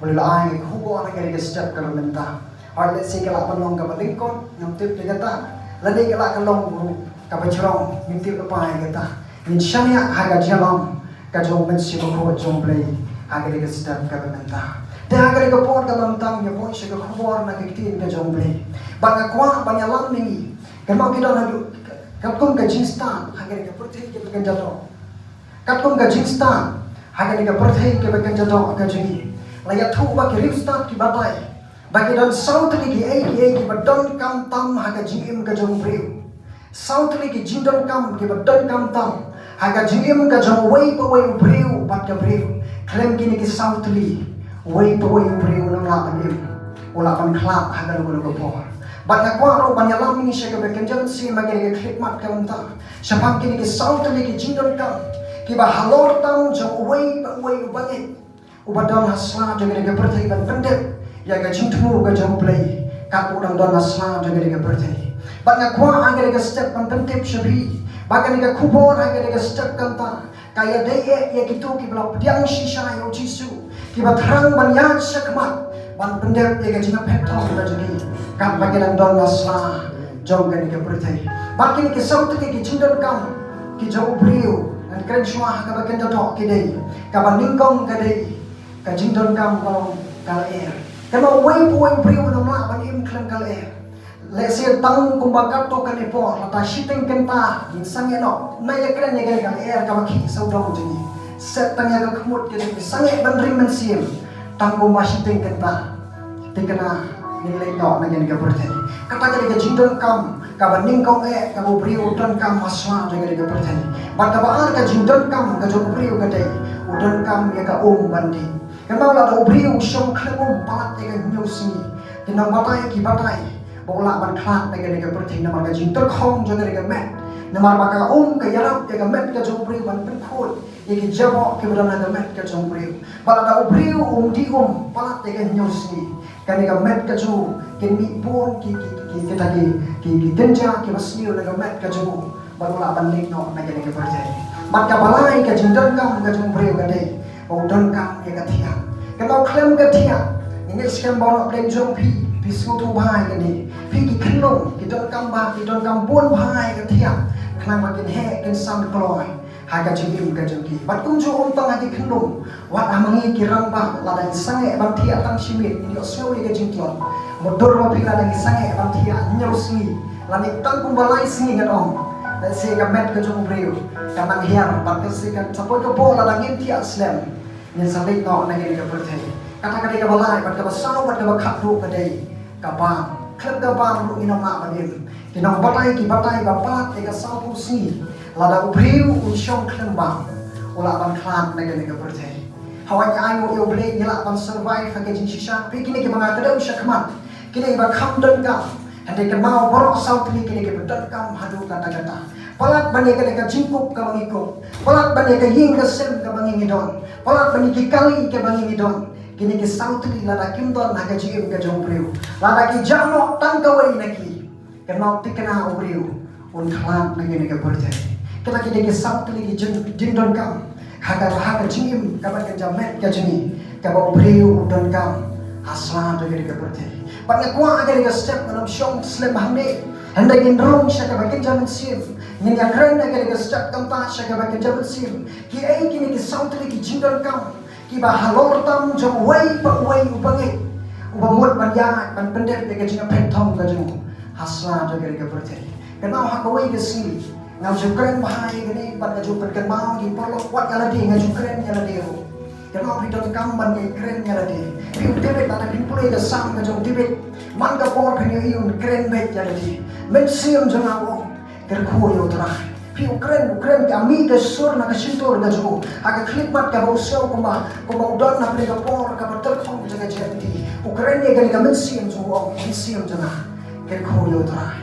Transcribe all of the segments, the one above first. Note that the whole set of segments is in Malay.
boleh lah ay kubo na kaya step kalau menta or let's say kalau panong ka balingkon ng tip de kata lagi kalau kalong ka bachrong ng tip pa ay kata in shania haga jalam ka jong men si ko jong play haga de step kalau menta de haga de por ka lantang ya po si ko kubo na kitin ka jong play banga kwa banya lam ni kamang kita na kapkong ka jinstan haga de perthai ke bagan jato kapkong ka jinstan haga de perthai ke bagan jato ka jigi layak thu ba ki ripstat ki batai bagi dan south li ki badon kam tam haga jim ka jong breu south li ki jindon kam ki badon kam tam haga jim ka jong wei pa wei breu bat ka breu klem kini ki south li wei pa wei breu nang la pan im ula pan klap haga lo ko por bat na kwa ro ban ya lam ni she ka beken jam si magi ki klip mat ka unta sapang kini ki south li ki jindon kam ki ba halor tam jong wei pa wei bangi ubadon hasla jaga jaga perthai ban pendek ya ga jingtmu ga jong play ka udang don hasla jaga jaga perthai bat nga kwa aga jaga step ban pendek shabi baga ga kubor aga jaga step kanta kaya dai ya gitu ki bla pediang shisha yo jisu ki ba thrang ban ya sakmat ban pendek ya ga jinga petong ga jagi kan baga dan don hasla jong ga jaga perthai bat kini ki sautu ki jindon kam ki jong brio dan kren shwa ga baga da ki dai ka ban ningkong ga dai ka jingdon kam kalau kal air kalau wei puang priu na ma ban im klan kal air le se tang kumbakat to kan ipo lata shiting kenta insang eno na ya kran ya kal air ka makhi saudong jini set tang ya ka khmut ke sang e ban rim mensim tang kumba shiting kenta tikana nilai no na gen ka perthai kata ka jingdon kam ka ban ning kong e ka priu don kam maswa ja ka perthai bat ka ba ka jingdon kam ka jo priu ka dai udon kam ya ka bandi kenal ada ubriu syom klengum palat dengan nyusi tinang batai ki batai bola ban klat dengan perthai namar ka jinter khong jaga dengan met namar maka ke yarap dengan met ka ubriu ban penkhut iki jabo ke badan dengan met ka ubriu bala ada ubriu di palat dengan nyusi kan dengan met ka ju ken mi pun ki kita ki genja ki masniu dengan met ka ju bola ban lekno dengan perthai maka balai ka jinter kam ka ubriu ka dei Udon kam ya katia, kalau klem katia, ini sekarang bawa pleng jong pi sekutu bahai kini, pi ki kenung, kita kam pun bahai katia, kenang makin he ken sam kloy, haga jengim ka jengki, bat kunju tang lagi kenung, wat amangi kirang ba, ladang sange ban tia tang simit, ini osnoi ka jengkion, motor mo pi ladang sange ban tia nyusi, lanik tang kumbalai singi kan om. Dan saya met ke jong brio kamang hiang pat kesikan sapoi ke bola langit tia slam nin sabit no na gini ka perthai kata kata ka balai pat ka basau pat ka bakhat ru ka dei ka bang klep ka bang ru ina ma badim tinong batai ki batai ba pat ka sau pu si lada brio un shong klem bang ula ban klan na gini ka perthai hawan ai yo ble nyala ban survive ka jin shisha pi kini ki manga kadau shakman kini ba kham don ka hande ke mau borok sau tli kini ke bedan kam hadu kata-kata palat bani ka jingkup ka mangikup palat bani ka ying ka sem ka bangingidon palat bani ki kali ka bangingidon kini ke sau tli lada kimdon haga jigim ka jombriu lada ki jamo tangkawai naki ke mau tikana obriu un klan nagi ka perthai kita kini ke sau tli ki jindon kam haga jingim ka bang jamet ka jini ka obriu udon kam asla nagi ka perthai Pak kuah agar kita step dalam syong slam hande hendak indrong syaka bakin jaman sim nyen yang keren agar kita step kanta syaka bakin jaman sim ki ai kini ki sautri ki jingdon kam ki ba halor tam jom wei ubangi ubamut banyak ban pendek de jinga pentong ka jung hasla agar kita percaya kenal hak wei ke si ngau jukren bahai gini ban ka jupen kan mau di perlo kuat ala di ngau jukren ala di kenal bidon kam ban ni keren ala di piu tebet ada pimpulai ke sam ka jung tebet man ka por penyo iun keren bet ala di men siam jong awo kerku yo tra piu keren ka mi ke sur na ka sintor ka jung aga klipmat ka bosau kuma udon na pre ka por ka betul khong jaga jati ukren ni ka men siam jong awo men siam jong kerku yo tra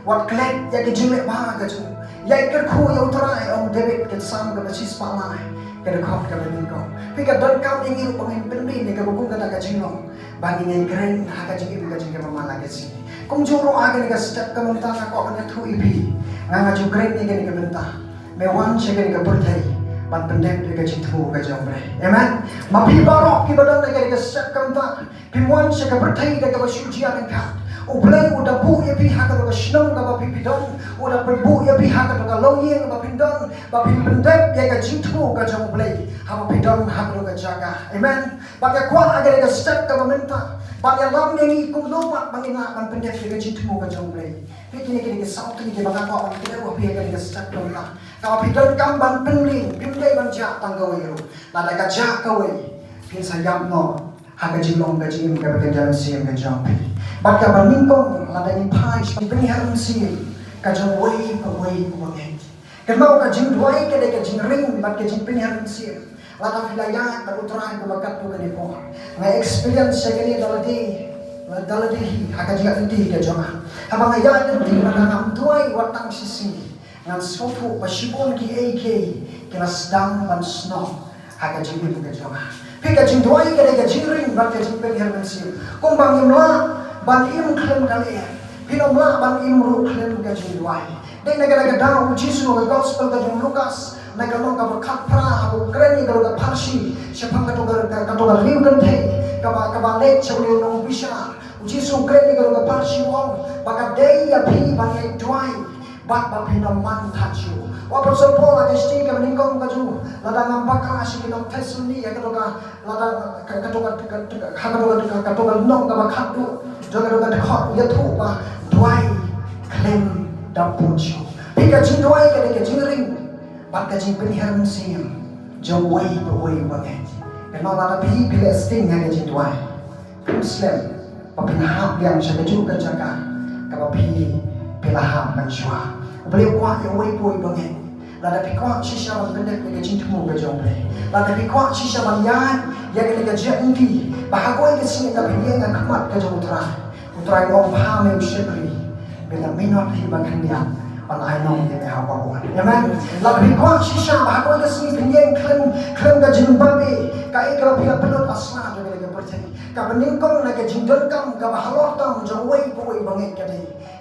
wat klek ya ke jile ba ka jung ya kerku yo tra om debit ke sam ka basis palai kada kop ka beningko pika don kam ingi pangin pendi ne ka bukung kada ka jingong bagi ngai keren haka jingi ka jingi mamala ka si kung juro aga ka step ka menta ka ko ka thu ipi nga ju keren ni ka benta me wan che ka perthai ban pendek de gaji thu ga jombre amen ma pi barok ki badan de ga sak kam ta pi mon se ka berthai de ga suji an ka ublai uda bu ya pi ha ka ga shnong ga ba pi pidon uda bu ya pi ha ka ga lo yeng ba pindon ba pi pendek de ga ji thu ga jombre ha ba pidon ha ka ga jaga amen ba ka kwa aga de ga sak ka ba menta ba ya lam ni kum lo ba mangina ban pendek de ga ji thu ga jombre pi ki ni ke sa ki ke ba ka ko ke wa pi ga de ga sak ka ta ka pi don kam ban penling pim dai ban ja tang ga wi ru la da ga ja ka wi pi sa yam no ha ga ji long ga ji im ga ba ga sim ga jom bat ka ban min kong la da ni pai pi ni ha sim ka jom wi ko nge ka mau ka jing duai ka de ka jing ring bat ka jing pi ni ha sim la da fi la ya ka utran ko ba ka tu ga ni ko ngai experience ga ni da la di ha ka ji ga ti ga jom ha ba ngai ya ti na nam duai watang sisi ngan sofu pasibon ki AK kena sedang ban snow haga jibi buka joma pika jing duai ka de jing ring ban ka jing pe herman sim kung bang imla ban im klem kale pino mla ban im ru klem ka jing duai de naga da jisu ga gospel ka jing Lukas naga long ka khat pra habu kreni ga parsi sepang ka to ga liu kan the ka ba le chawle no bisha jisu kreni ga parsi wong baka de ya pi ban ye duai bat bapina man tachu Apostle Paul aga sti ka ningkong baju lada ngambaka asi kinong tesuni ya katoka lada katoka nong ka bakatu joga khot ya thu ba duai klem dampuchu pika jing duai ka de jing ring bat ka jing penihar sim jawai bawai banget kenal lada pi pile sting ya jing duai muslim papina hap yang sa juga jaga ka pi pelaham manjua beliau kuat yang wei pui banget lada pi kuat shisha ban pendek dengan cinta mu ke jomble lada pi kuat shisha ban yan ya ke dengan jenti bahagoi ke sini tapi dia ngan kemat ke utra yang paham yang syukri bila minat hibakan dia on I know dia ha ba buat ya man lada pi kuat shisha bahagoi ke sini dia klem ke jimbabe ka ikra bila pelut asna dengan percaya ka beningkong na ke jindon kam ka bahalor tam jawai pui banget ke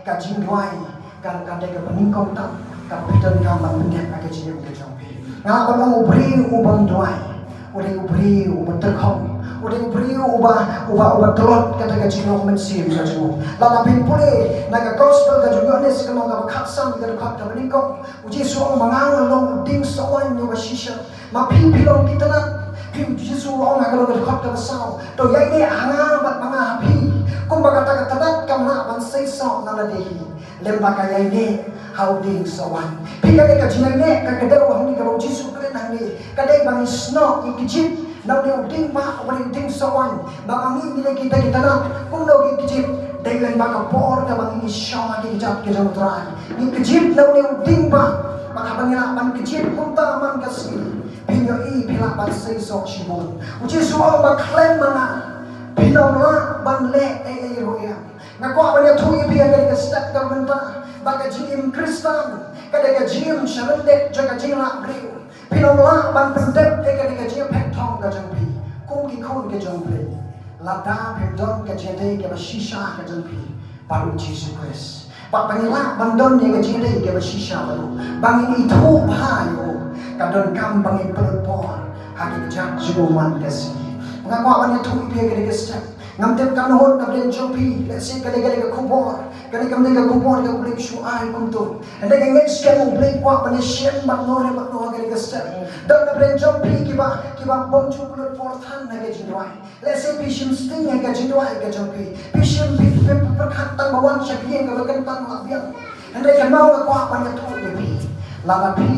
ka jindwai kan kan dega peningkong tam ka piton kam ban pendek aga jiem ke jompe nga ba long ubri ubang doai ubri terkhom ubri uba telot ka dega jino mensim ka jino la pin pule naga gospel ka jino nes ka long ka khatsam ka khot ka peningkong uji suang mangang long ding sawan ni wasisha ma pi long kitana pi jisu ong aga long ka khot ka sao to yai ne anga bat manga pi kum ba kata tadat kam na ban sei so na la dehi lemba kaya ini hauding sawan pika ka jinai ne ka kadau hang ni ka jisu kren hang ni kadai bang sno ikijip nau ni uding ma wali uding sawan bangi ni kita na kung nau ikijip dai lemba ka por ka bang ni syama ki jap ke jam trai ikijip nau ni uding ma maka bangila ban kijip kunta man kasi pinyo I pila ban sei sok shibon jisu ang ba klem mana pinamla ban le roya ngakwa banya thui pia ga step ka menta baga jim kristan kada ga jim shalande jaga jila griu pinamla ban pendep ga jim pekthong ga jampi kumki khon ga jampi lada pedon ga jede ga shisha ga jampi baru Jesus Christ pak bangila bandon ga jede ga shisha baru bangin itu payo kadon kam bangin perpor hagi jak juman kasi ngakwa banya thui pia ga step ngamtep kan hot na blen chopi let's say kali kubor kali kubor ka blen shu ai kumto and then next kan blen kwa pa ni shen mat no kali ka step dan na blen chopi kiba bom chu kulot porthan na ga jindwai let's say pishim sting ga jindwai ga chopi pishim bit perkhat tang bawan shapieng ka kan tang la biang and then kan mau kwa pa ni tu ni la pi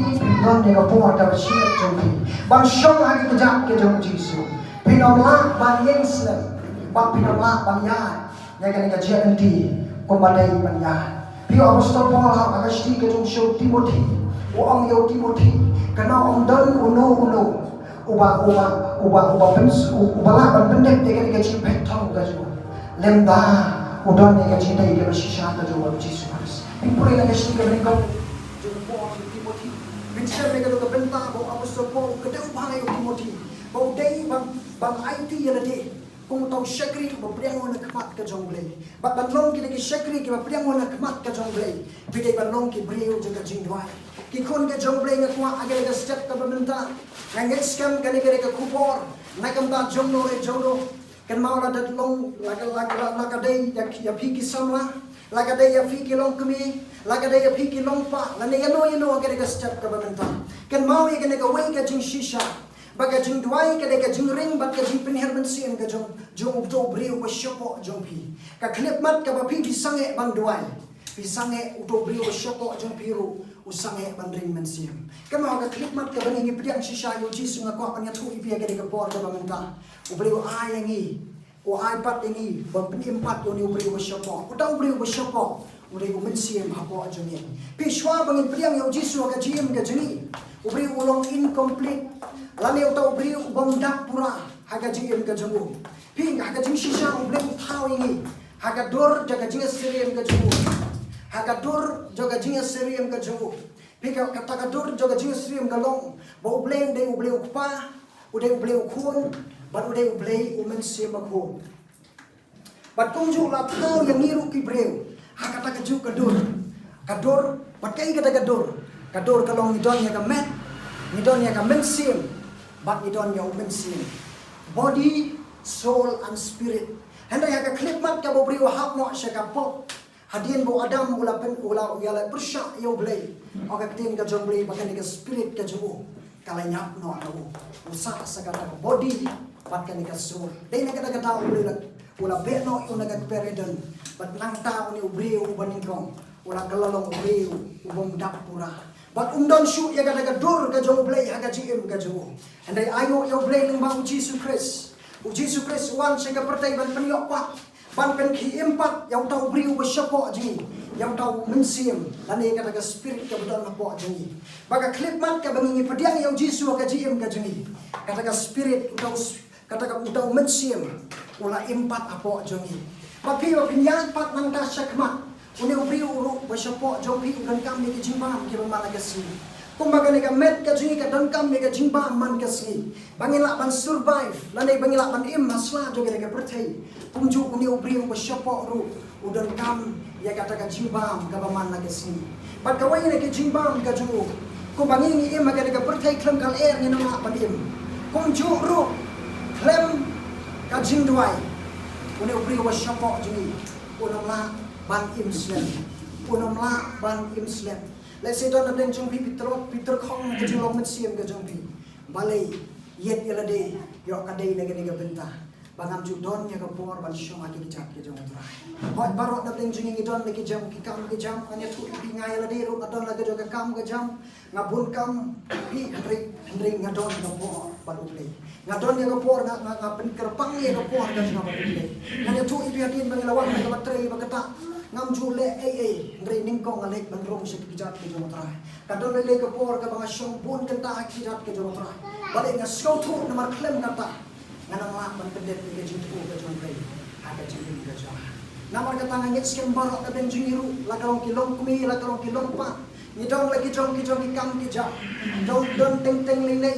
don ni ka por ka shi chopi bang shong ha ki jap ke jong jisu pinom la ban yeng slem bang pinamla bangyan ya kan ka jenti komadai bangyan pio apostol Paul ha agasti ke jong show Timothy o ang yo Timothy kana om dan uno uba pens ubala ban pendek de kan ka chimpet thong ka jo lemda udon ne ka chindai ke shisha ka jo Jesus Christ pipure na agasti ke ringko jong Paul Timothy bincang ne ka to benta bo apostol Paul ke deu bhai Timothy bo dei bang IT ya de kung tau syakri bapriang wana kemat ke jongle bat banlong ki lagi syakri ki bapriang wana kemat ke jongle bidai banlong ki brio jaga jingwai Kikun ke jong play ngakwa agak ke step ke benta. Nganget scam kali ke kupor. Nakam ta jong no re jong no. Kan mau la dat long laga day ya piki samla. Laga day ya piki long kemi. Laga day ya piki long pa. Lane ya no agak ke step ke benta. Kan mau ya ke way ke jing shisha. Baga jing duai ke jing ring bat ke jing penherban sien ke jong ubto brio ko shopo jong pi. Ka klip mat ka ba pi sange bang duai. Pisange uto brio shopo jong piru usange bandring mensiam. Kama ka klip mat ka bangi pediang shisha yo jisu ngako apanya thu ipia ke de por ka bamenta. Ubrio ai yangi o ai pat yangi ba penimpat yo ni ubrio shopo. Utang ubrio shopo ubrio mensiam hapo ajungi. Pishwa bangi pediang yo jisu ka jim ka jini. Ubrio ulong incomplete. Lani utau ubrio bomdak pura haga jim ka jungu. Ping haga jing shisha ubrio thau yangi. Haga dor jaga jing seriam ka jungu. Hagadur joga jinga seriam ka jungu. Pika katakadur joga jinga seriam ka long. Ba ubleng de ubleu kupa, ude ubleu kun, bat ude ublei umen siam kun. Bat kunju la thau yang niru ki breu. Hakata kaju kadur. Kadur bat kai kata kadur. Kadur ka long idon ya ka met. Idon ya ka men siam. Bat idon ya umen siam. Body, soul and spirit. Hendak ya ka klip mat ka bo breu hak mo sya ka pop. Hadian bo Adam ula yala persyak yo blay. Oka ketin ka jong blay bakan ka spirit ka jong. Kala nyap no aku. Usa sakata body bakan ka soul. Dai na kada ta ula be no una ka peredon. Bat nang ta uni ubri ubanin kong. Ula kalalong ubri ubom dapura. Bat umdon shu ya kada ka dur ka jong blay haga jim ka jong. Andai ayo yo blay ng ba Jesus Christ. Jesus Christ wan sa ka pertay ban paniok pa. Ban pen ki empat yang tahu beri ubah jengi, yang tahu mensiam, lani kata spirit ke betul napo jengi. Baga klip mat ke bengi pediang yang jisu ke jim ke jengi. Kata spirit utau mensiam, ula empat apo jengi. Tapi pinyan pat nang ta syakmat, uni ubri uruk bersyapo jengi udan kami ke jimbam ke bemala kesini. Kumbaga nega met ka jingi ka dankam nega jingba man kasi bangila ban survive lanai bangila ban im masla joga nega pertai pumju uni ubri u syapo ru udan kam ya kata ka jingba ka man kasi bat ka wai nega jingba ka ju kumbangi ni im ga nega pertai klem kal air ni nama ban im kumju ru klem ka jingduai uni ubri u syapo jingi unamla ban im slen unamla ban im slen. Let's say don abdeng jong pi Peter Kong ke jong met siam ke jong pi balai yet yelade yo kadai nega benta bangam ju don ya kapor ban shong ati jap ke jong tra hot barot abdeng jong ngi don lagi jam ki kam ke jam anya tu pi ngai yelade ro adon lagi jo ke kam ke jam ngabun kam pi hendrik ngadon kapor balu play ngadon ya kapor nga pen kerpang ya kapor ke jong balu play anya tu ibi adin bang lawan ke matre bakata ngam jule ndre ningkong alek bandrong se kijat ke jomotra kadon le ke por ka banga shong bun kenta kijat ke jomotra bale nga scout thu namar klem kata nganang la ban pendet ke jitu ke jomre ada jitu ke jom namar kata ngit skem barok ka ben jingiru la kalong kilong kumi la kalong kilong pa ni dong lagi jong ki kam ki jam don teng le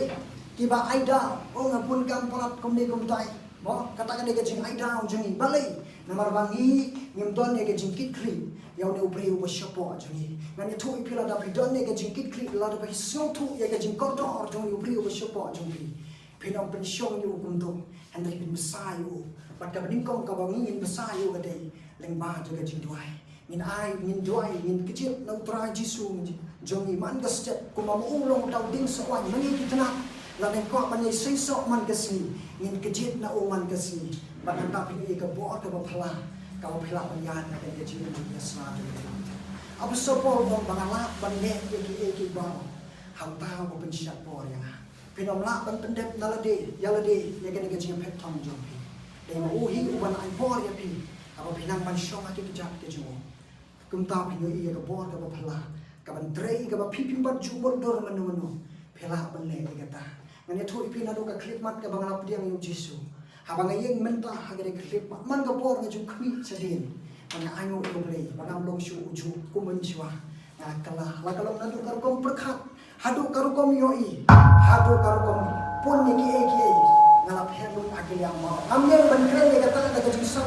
ki ba aida o ngapun kam parat komni komtai mo kata ka de jing aida jongi balai namar bangi ngimdon ne ke jingkit kri yaw ne ubri u bashapo ajani ngani thu ipila da bidon ne ke jingkit kri la da hisno thu ya ke jingkor do or jong ubri u bashapo ajani pinong pensyong yu kumdo andai bin masayu pat ka bening kong ka bangi ngin masayu ga dei leng ba jo ke jingduai ngin ai ngin duai ngin kecil nang tra jisu jongi man ga step kumamu ulong daw ding sa wan mangi kitna la ne ko man sei so man kasi ngin kecil na o man kasi bagan tapi ni ke buat ke bapala kau pila penyan ada ke jiwa dunia selanjutnya abu sopol bang bangala bangge ke bang hang tahu ko pensiap por yang pinom la ban pendep nalade yalade ya ke jiwa pet tong jompi dei mo uhi uban ai por ya pi abu pinang ban shong ati kejap ke jiwa kum ta pi ni ke buat ke bapala ka ban trei ke ba pipim ban jumur dor manu pela ban le kata ngani thu ipi nado ka klip mat ke bangala pediang yu jisu habang ayeng mentah hagare klip man kapor nga jung kmi sadin mga ango yoblay bagam long shu uju kumun siwa ngakala lakalong nadu karukom perkat hadu karukom yoi hadu karukom pun niki eki ngalap herung agil yang mau amyang ban kren ya kata daga jing sa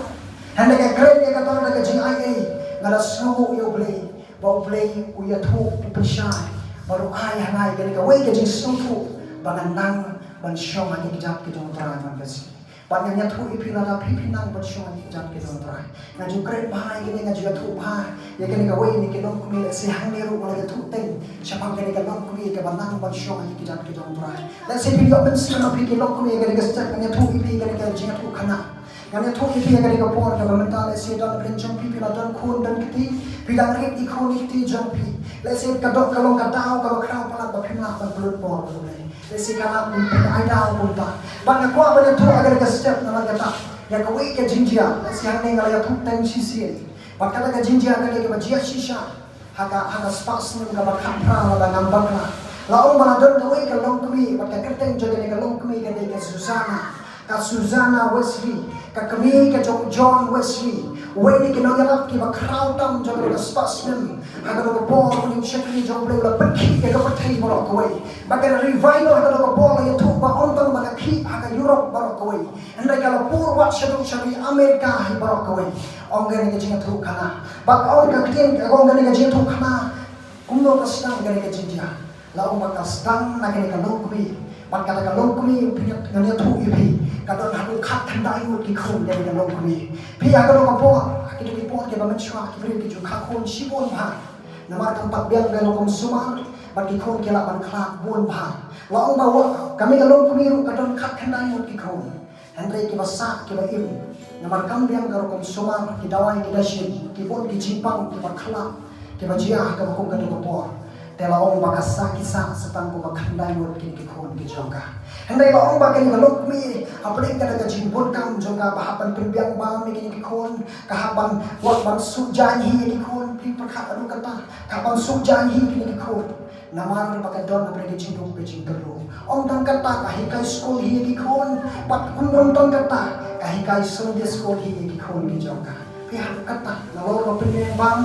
handa ka kren ya kata daga jing ai ngala snow yoblay bau play uya thu pipenshay baru ayah naik gani ka wei ka jing sutu bagan nang ban syong hati kijap ki dong trai man kasi ban nya thu ipi na pipi nang ban syong hati kijap ki dong trai ngaju kret bahai gani ngaju thu ba ya gani ka wei ni ki dong kumi si hang ni ru wala thu teng syapang gani ka dong kumi ka ban nang ban syong hati kijap ki dong trai la se pi yo ben si na pi ki dong kumi gani ka stak nya thu ipi gani ka jing thu khana gani thu ipi gani ka por ka mental se don ben jong pipi la don khun dan kiti pidang rit ikon kiti jong pi la se ka dok ka long ka dau ka krau pala ba phimla ban blut por Desi kalau ada punta, bangga kuah pada tu agar kita step nama kita, yang kau ikat jinjia, desi hang ni kalau yang tu teng sisi, bangga kita jinjia agar kita bajia sisa, haga spas ni kita berkapra, kita ngambak lah, lalu malah don kau ikat long kami, bangga kerteng jaga kita long kami kita Susana Wesley, kami ke John Wesley, Wayne ke Noyalap kita crowd down jaga kita spas ni, agar kita bol ni shakli jom boleh kita pergi ke pertai borok kau. Bagai revival ada ke bola yang tu baontan bagai ki agak Europe baru kawai. Andai kalau purwat syari Amerika baru kawai. Orang ni kerja tu kana. Bak orang ni kerja tu kana. Kumno kasang gani kerja dia. Lalu bakal sedang nak ni kalau kumi. Bak kata kalau kumi pinjat gani tu ibi. Kata nak kat tandai mut di kau dari kalau kumi. Pi agak orang bola. Kita di bola kita mencua kita beri kita kakun sibon bah. Nama tempat biang kalau konsumar. Bagi kon kela ban klak buon ba la ong bawa kami kalong kumiru kadon khat khandai mot ki kon handai ki basa ki ba im namar kam biang karo kom sumar ki dawai ki dashi ki bon ki jipang ki ba khala ki ba jia ka ko ka ko por tela ong ba kasa kisa setang ko ba khandai mot ki kon ki jongka handai la ong ba ki kalong kumi apre ka ka jimpon kam jongka ba hapan pribiang ba mi ki kon ka hapan wat ban sujan hi ki kon pi pakhat adu kata ka ban sujan hi ki kon Namar pakai don apre kecing terlu. Om don kata kahikai school hi di kon. Pat om don kata kahikai Sunday school hi di kon di jongka. Pihak kata nalor bang,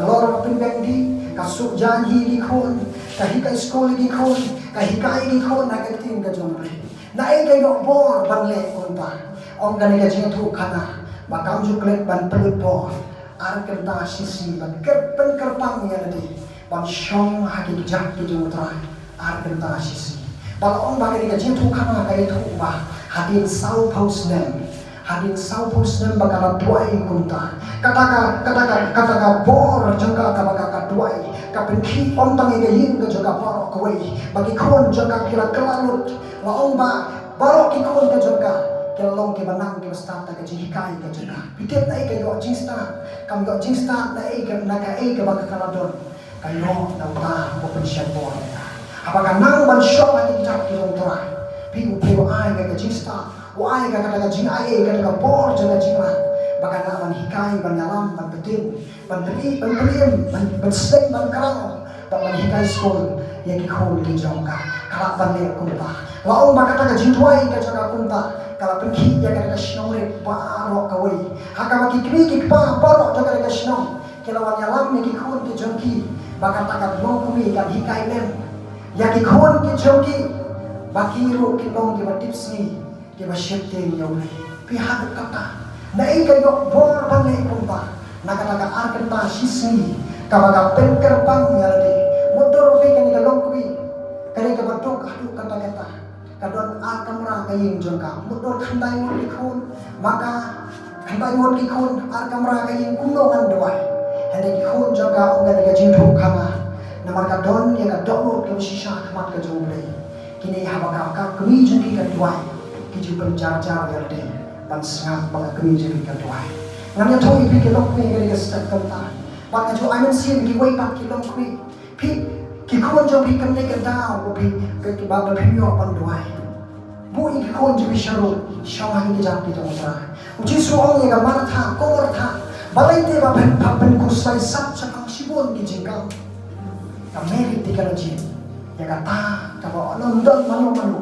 nalor bang di kasuk jan hi di kon. Kahikai school di kon, kahikai di kon nak keting ke jongka. Naik ke yok bor ban le konta. Om gani kecing tu kana. Bakam juklet ban pelut bor. Ar kenta sisi ban kerpen kerpang ya tadi. Bang syong haki jak di jumutrai ar kenta sisi. Bang on bagi dia jitu kana kai tu bah hadin sau postnem bakal tuai kunta. Katakan bor jangka kabaka tuai. Kapin ki on tangi ke yin ke jangka borok kawai. Bagi kon jangka kira kelalut. La on ba borok ki kon ke jangka. Kelong ke banang ke start ke jikai ke jangka. Pikir nai ke yo jinsta. Kam yo jinsta nai ke nakai ke bakal kaladon. Kayo nauta mo pensyan mo apakah nang ban syok lagi jak di lontra piu ai ka jista o ai ka kata jing ai ka bor jaga jingla baka na ban hikai ban yalam ban betin ban stay ban karang ban hikai school yang ikol di jongka kala ban le kunta laong baka ta jingwai ka jaga kunta kala pergi ya ka shnore baro kawai haka maki kri pa baro jaga ka shnong kelawan yalam yang ikol di jongki Baka takat mo kumi kan hikai lem ya ki khon ki jogi baki ro ki long ki tips ni ki ba shete ni yau pi had kata nai ka yo bor ban le kumpa naga ar kenta sisi ka baga pen kerpang ya de motor pi kan ka long kumi kare ka batuk adu kata kadon ar kamera ka yin jongka motor khandai mo ki khon maka khandai mo ki khon ar kamera ka yin kumnongan doai Hendak ikut jaga orang yang jintu kama. Nama kadon yang kadon kami sisa kamat kejumpai. Kini habak akak kami jadi keduai. Kiji penjar-jar yerde. Dan sangat bangga kami jadi keduai. Ngamnya tahu ibu kilok kami yang distak kenta. Bangga jo amin sih bagi waipat kilok kami. Pi kikon jo pi kami kedau. Pi kebab pimio panduai. Bu ikon jo pi syaru. Syawah ini jatuh di tengah. Uji suang yang gambar tak, kor tak. Balai te ba pen kusai sat sakang sibon di jingkang. Kameri tiga lojin. Ya kata kaba nonton manu.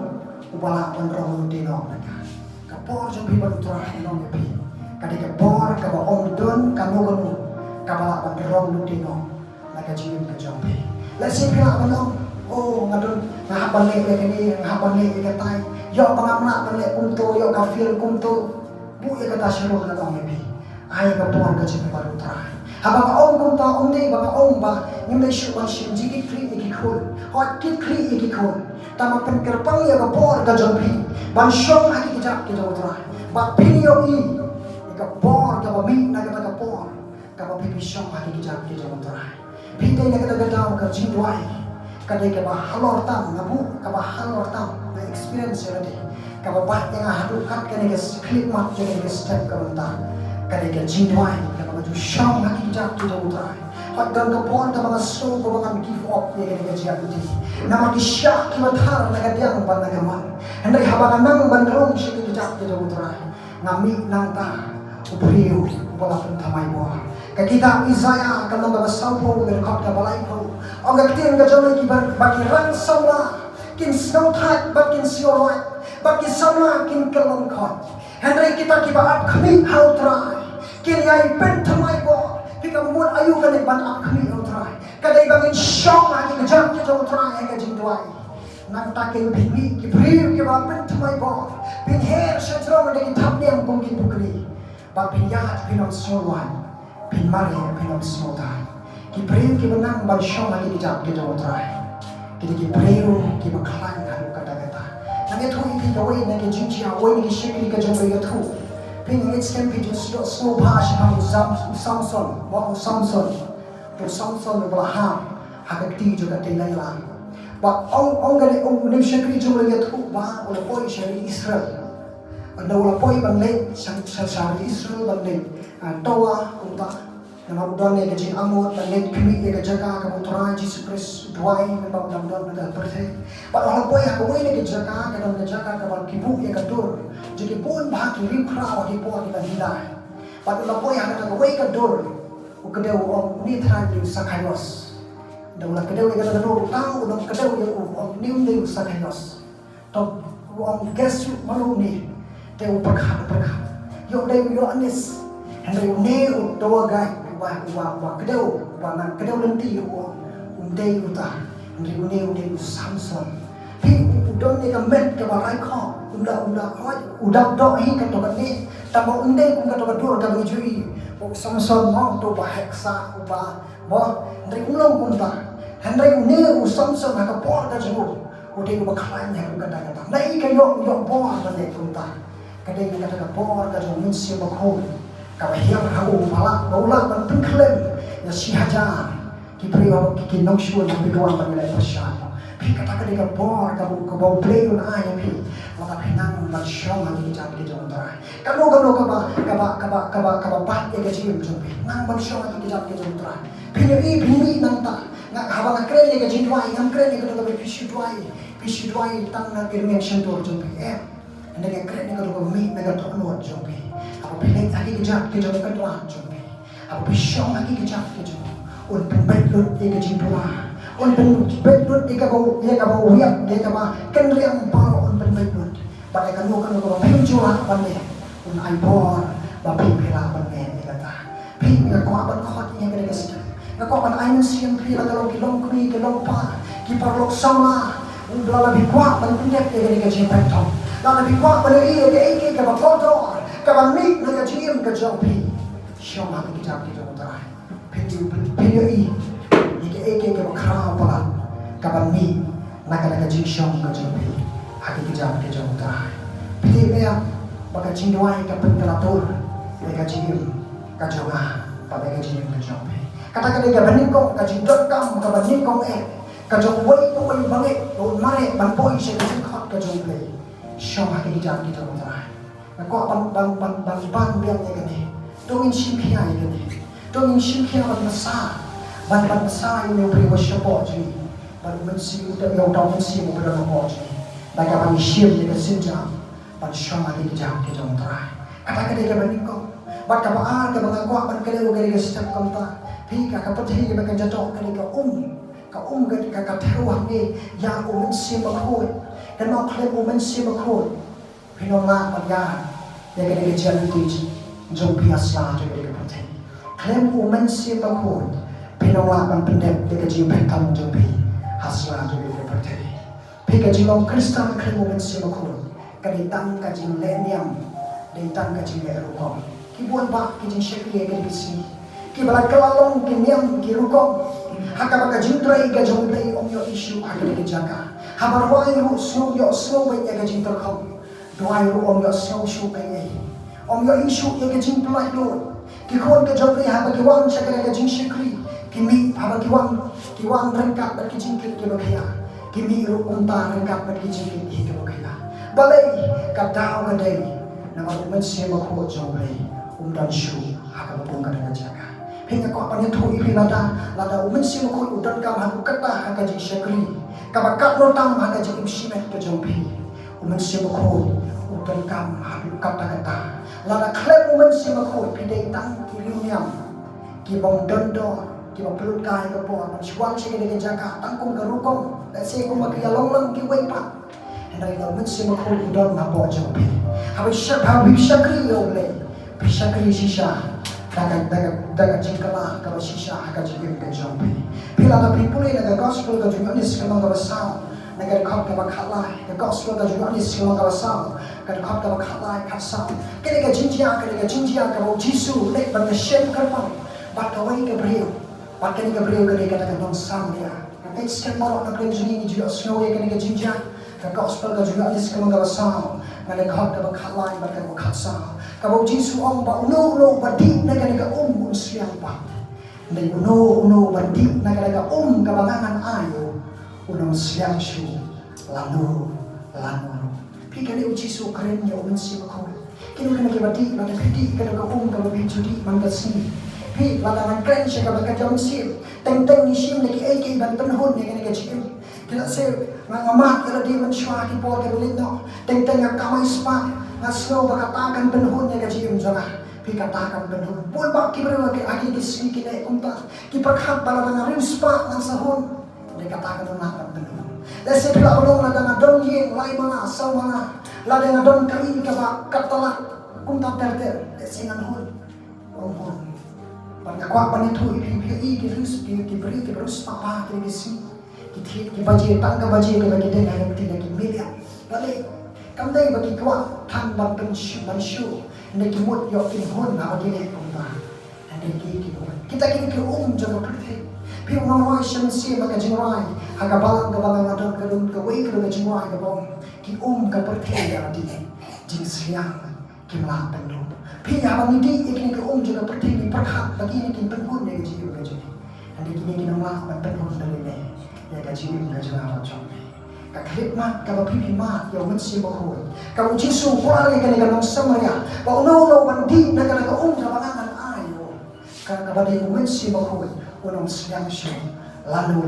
Ubala onrong dino naka. Kapor jumpi bantura nong pi. Kadi kapor kaba ondon kanu. Kaba onrong dino naka jingin ka jumpi. Lesi pila banong. Oh ngadon ngahapan le kini ngahapan le katai. Yo pangamla le kumto yo kafir kumto. Bu ya kata syarul na nong pi. Ayah kapor ka jingin baru terakhir. Habang ông công ta ông đi bằng ông ba nhưng đây sự bằng sự chỉ kích kri ikikul hot kích kri ikikul tama penkerpang ya kapor ka jompi ban shong aki kijak ki jawtra ba pinyo i kapor ka ba mi na ka kapor ka ba pipi shong aki kijak ki jawtra pite na ka daw ka jindwai ka de ka ba halor tam nabu ka ba halor tam na experience ya de ka ba ba yang hadu kat ka ne ka clip mat je ka step ka ta ka de ka jindwai ka ba ju shong aki kijak ki jawtra hot dan kapor ka ba so ko ba give up ya ka kijak ki nama kisyak kibathar na kadiang ban na gaman hendak habangan nang bandrong si kijak ki jawtra ngami nang ta ubriu bola pentamai bo ka kita Isaya ka nang ba sampo ber khot ka balai ko ang gatian ka jole ki baki rang saula kin snow thak bakin sioroi baki sama kin kelon khot hendak kita ki ba ap khmi hau trai kin yai pentamai bo pika mun ayu ka ne ban ap khmi hau trai kadai bangin syong aki kejam ki jawtra ai ka jingdwai nang takin bini ki briu ki ba pentamai bo pin her shatro de ki thapniam pung ki bukri ba pinyat pinom solwan pin mari pinom smotai ki briu ki benang ban syong aki kejam ki jawtra ki briu ki ba klan kan kata-kata nang itu ki gawe na ki jinjia we ni shikri ka jomri ka thu pin it's can be just slow pass pang Samson mo Samson to Samson Abraham hakati juga tilailah ba ong gani ong ni shakri jumla ya thu ba ola poi shari Israel anda ola poi bangle shari Israel bangle towa kunta nama udon ne gaji amot bangle kimi ye jaga ka putra Jesus Christ duai memang dam na perse ba ola poi ha ko ne jaga ka dam jaga ka ban kibu ye ka dur jadi pun bah kiri kra di po di bandila ba ola poi ha ka we ka dur ukadeu om ni thran di sakayos daula kadeu yang kata dulu tahu dong kadeu yang om nium ni sakayos to om gesu malu ni teu perkhat yo deu yo anis hendai ne to gai wa kadeu wa nang kadeu lenti yo deu ta hendai ne deu Samson hi udon ni ka met ka barai kho udah do hi ka to ni tamo undai ku ka to dur ka bujui Samson mo to ba heksa ba mo hendai ulong kunta hendai ne Samson ha ka por ka jibu udai ku baklan ya ku kata nai ka yo por ba ne kunta kadai ka kata por ka jibu min si ba ko ka ba hiang ha u pala bola ban pin klem ya si haja ki priwa ki nok shu na bi doan ba ne pasha pi kata kadai ka por ka bu ko ba play un ai pi maka pinang ban shong ha ki jam ki jom trai kano ka ba pat ya ka jim jom pi nang ban shong ha ki jam ki jom trai pini nang ta nga habang kren ni ka jitwai ngam kren ni ka to bi pishu dwai tang na kirmen shantor jom pi anda ka kren ni ka to mi na ka to no jom pi apa pilih lagi kejap ke jom ka to jom pi apa pishong lagi kejap ke jom un pembet lut ye ka jitwa un pembet lut ye ka ba wiak ye ka ba ken riang paro un pembet lut pada ka no ka pinjua ban ne un ai bor ba pi pila ban ne ni kata pi ka ko ban khot ye ka ka Ngako kan ayon siyang pila kalong kilong kuni kilong pa kiparlok sama undala bikwa ban pindak ye ka jipet tom lana bikwa ban ye ka eke ka ba foto ka ba mi na ka jim ka jopi shoma ka jam ki jota pinyo i ye ka eke ka ba kra pala ka ba mi na ka jim shom ka jopi haki ka jam ki jota piti ya baka jindwai ka pentalatur ye ka jim ka jonga pa ka jim ka jopi kata ka banin ko ka jindot kam ka banin ko ka jong wai to wai bangi do mare ban poi se ka khot ka jong play shom ha ki jam ki to tra na ko ban biang ye kani to in shim khia ye kani to in shim khia ban sa ye pri wa shapo ji ban men si u ta yo ta men si mo bra no ji ba ka ban shim ye ka sin jam ban shom ha ki jam ki to tra kata ka banin ko bat ka ba ka ba ko ban ka le ga ga step kam ta pi ka pati ka kan jato ka ka thewang ni ya men si ma khoi kan ma khle men si ma khoi pino la pa ya ya ka jan ti jong pi asla to ka pati khle men si ma khoi pino la ban pendek ya ka ji pentam jong pi asla to ka pati pi ka ji long kristan khle men si ma khoi ka di tang ka ji le niam di tang ka ji le ro ko ki buat ba ki jin shek ye ka di si ki bala kelalong ki niam ki rukong haka baka jintrai ga jonglei om yo isu haka ke jaga habar wai ru snow yo snow bai ga jintar khom doai ru om yo snow shu bai om yo isu ga jintlai lo ki khon ga jonglei haba ki wan chakra ga jin shikri ki mi haba ki wan rangkat ba ki jingkit ki bakaya ki mi ru unta rangkat ba ki jingkit ki bakaya balai ka dau ga dai na ma se ma kho jonglei dan shu haka ba ga ga jaga Hingga kau apa ni tu ipi lada umen si mukul udan kam haku kata haka jing syakri kabakat notam haka jing imshimet ke jompi umen si mukul udan kam haku kata lada klep umen si mukul pidai tang kiriunyam ki bong dondo ki bong pelut kai ke po man syuang si ke jaga tangkung ke rukong dan si ku makia long ki wei pak hendai da umen si mukul udan hapo jompi habis syakri yo le syakri shisha daga jingkala kaba shisha haka jingin ke jompi pila da pripule naga gospel ka juga nis kemang kaba sao naga khop kaba khalai the gospel ka juga nis kemang kaba sao ka khop kaba khalai khat sao kene ka jinjia kaba jisu le ban shem karpang bat awai ka brio bat kene ka brio kene ka nong sam dia ka skem maro na kene jini ni juga snow ye kene ka jinjia ka gospel ka juga nis kemang kaba sao naga khop kaba khalai bat kaba khat sao Kau Jisu om ba uno badi naga siang pa. Nai uno badi naga kabangangan ayo uno siang shu lanu. Pika ni Jisu keren ya si makau. Kini kana badi naga pidi kana ka bijudi mangasi. Pi lada keren siya ka jam sim. Teng ni sim lagi ai ban penhon ni kana jim. Kila se ngamat kala di man shwa ki po ka no. Teng kamay spa. Naslo bakatakan penhun ya kajim jana pi katakan penhun pun bak ki berwa ki aki disni ki dai kumta ki perkhat bala na rispa nang sahun de katakan na penhun la se pila ulong na dang don yin lai mana saw mana la de don kami ka ba katala kumta terte de singan hun on pan ka kwa pan itu i ki ris ki beri ki berus pa ki disni ki baje tangga baje ki bagi de na ki de ki milia balik Kamdai bagi kuat tan ban mansyu neki mut yo kin hon na bagi le kumba ande ki kita kini ke jaga perthi pi unoi shem si maka jingrai haga balang ga balang adon kadun ka wei ka jingrai ga bom ki ka perthi ya di jing siang ki mla pendu pi ya bang di ikini ke jaga perthi ni perkhat bagi ni kin penhun ya ji ga ji ande kini ki nama ban penhun dale ne ya ga ji ga jara chong Khidmat kaba pipi mat yo men si bakoi kaba Jisu kuali kani kanong samaria ba uno bandi na kana ka kabangangan ayo kaba di men si bakoi unong siang syo lalu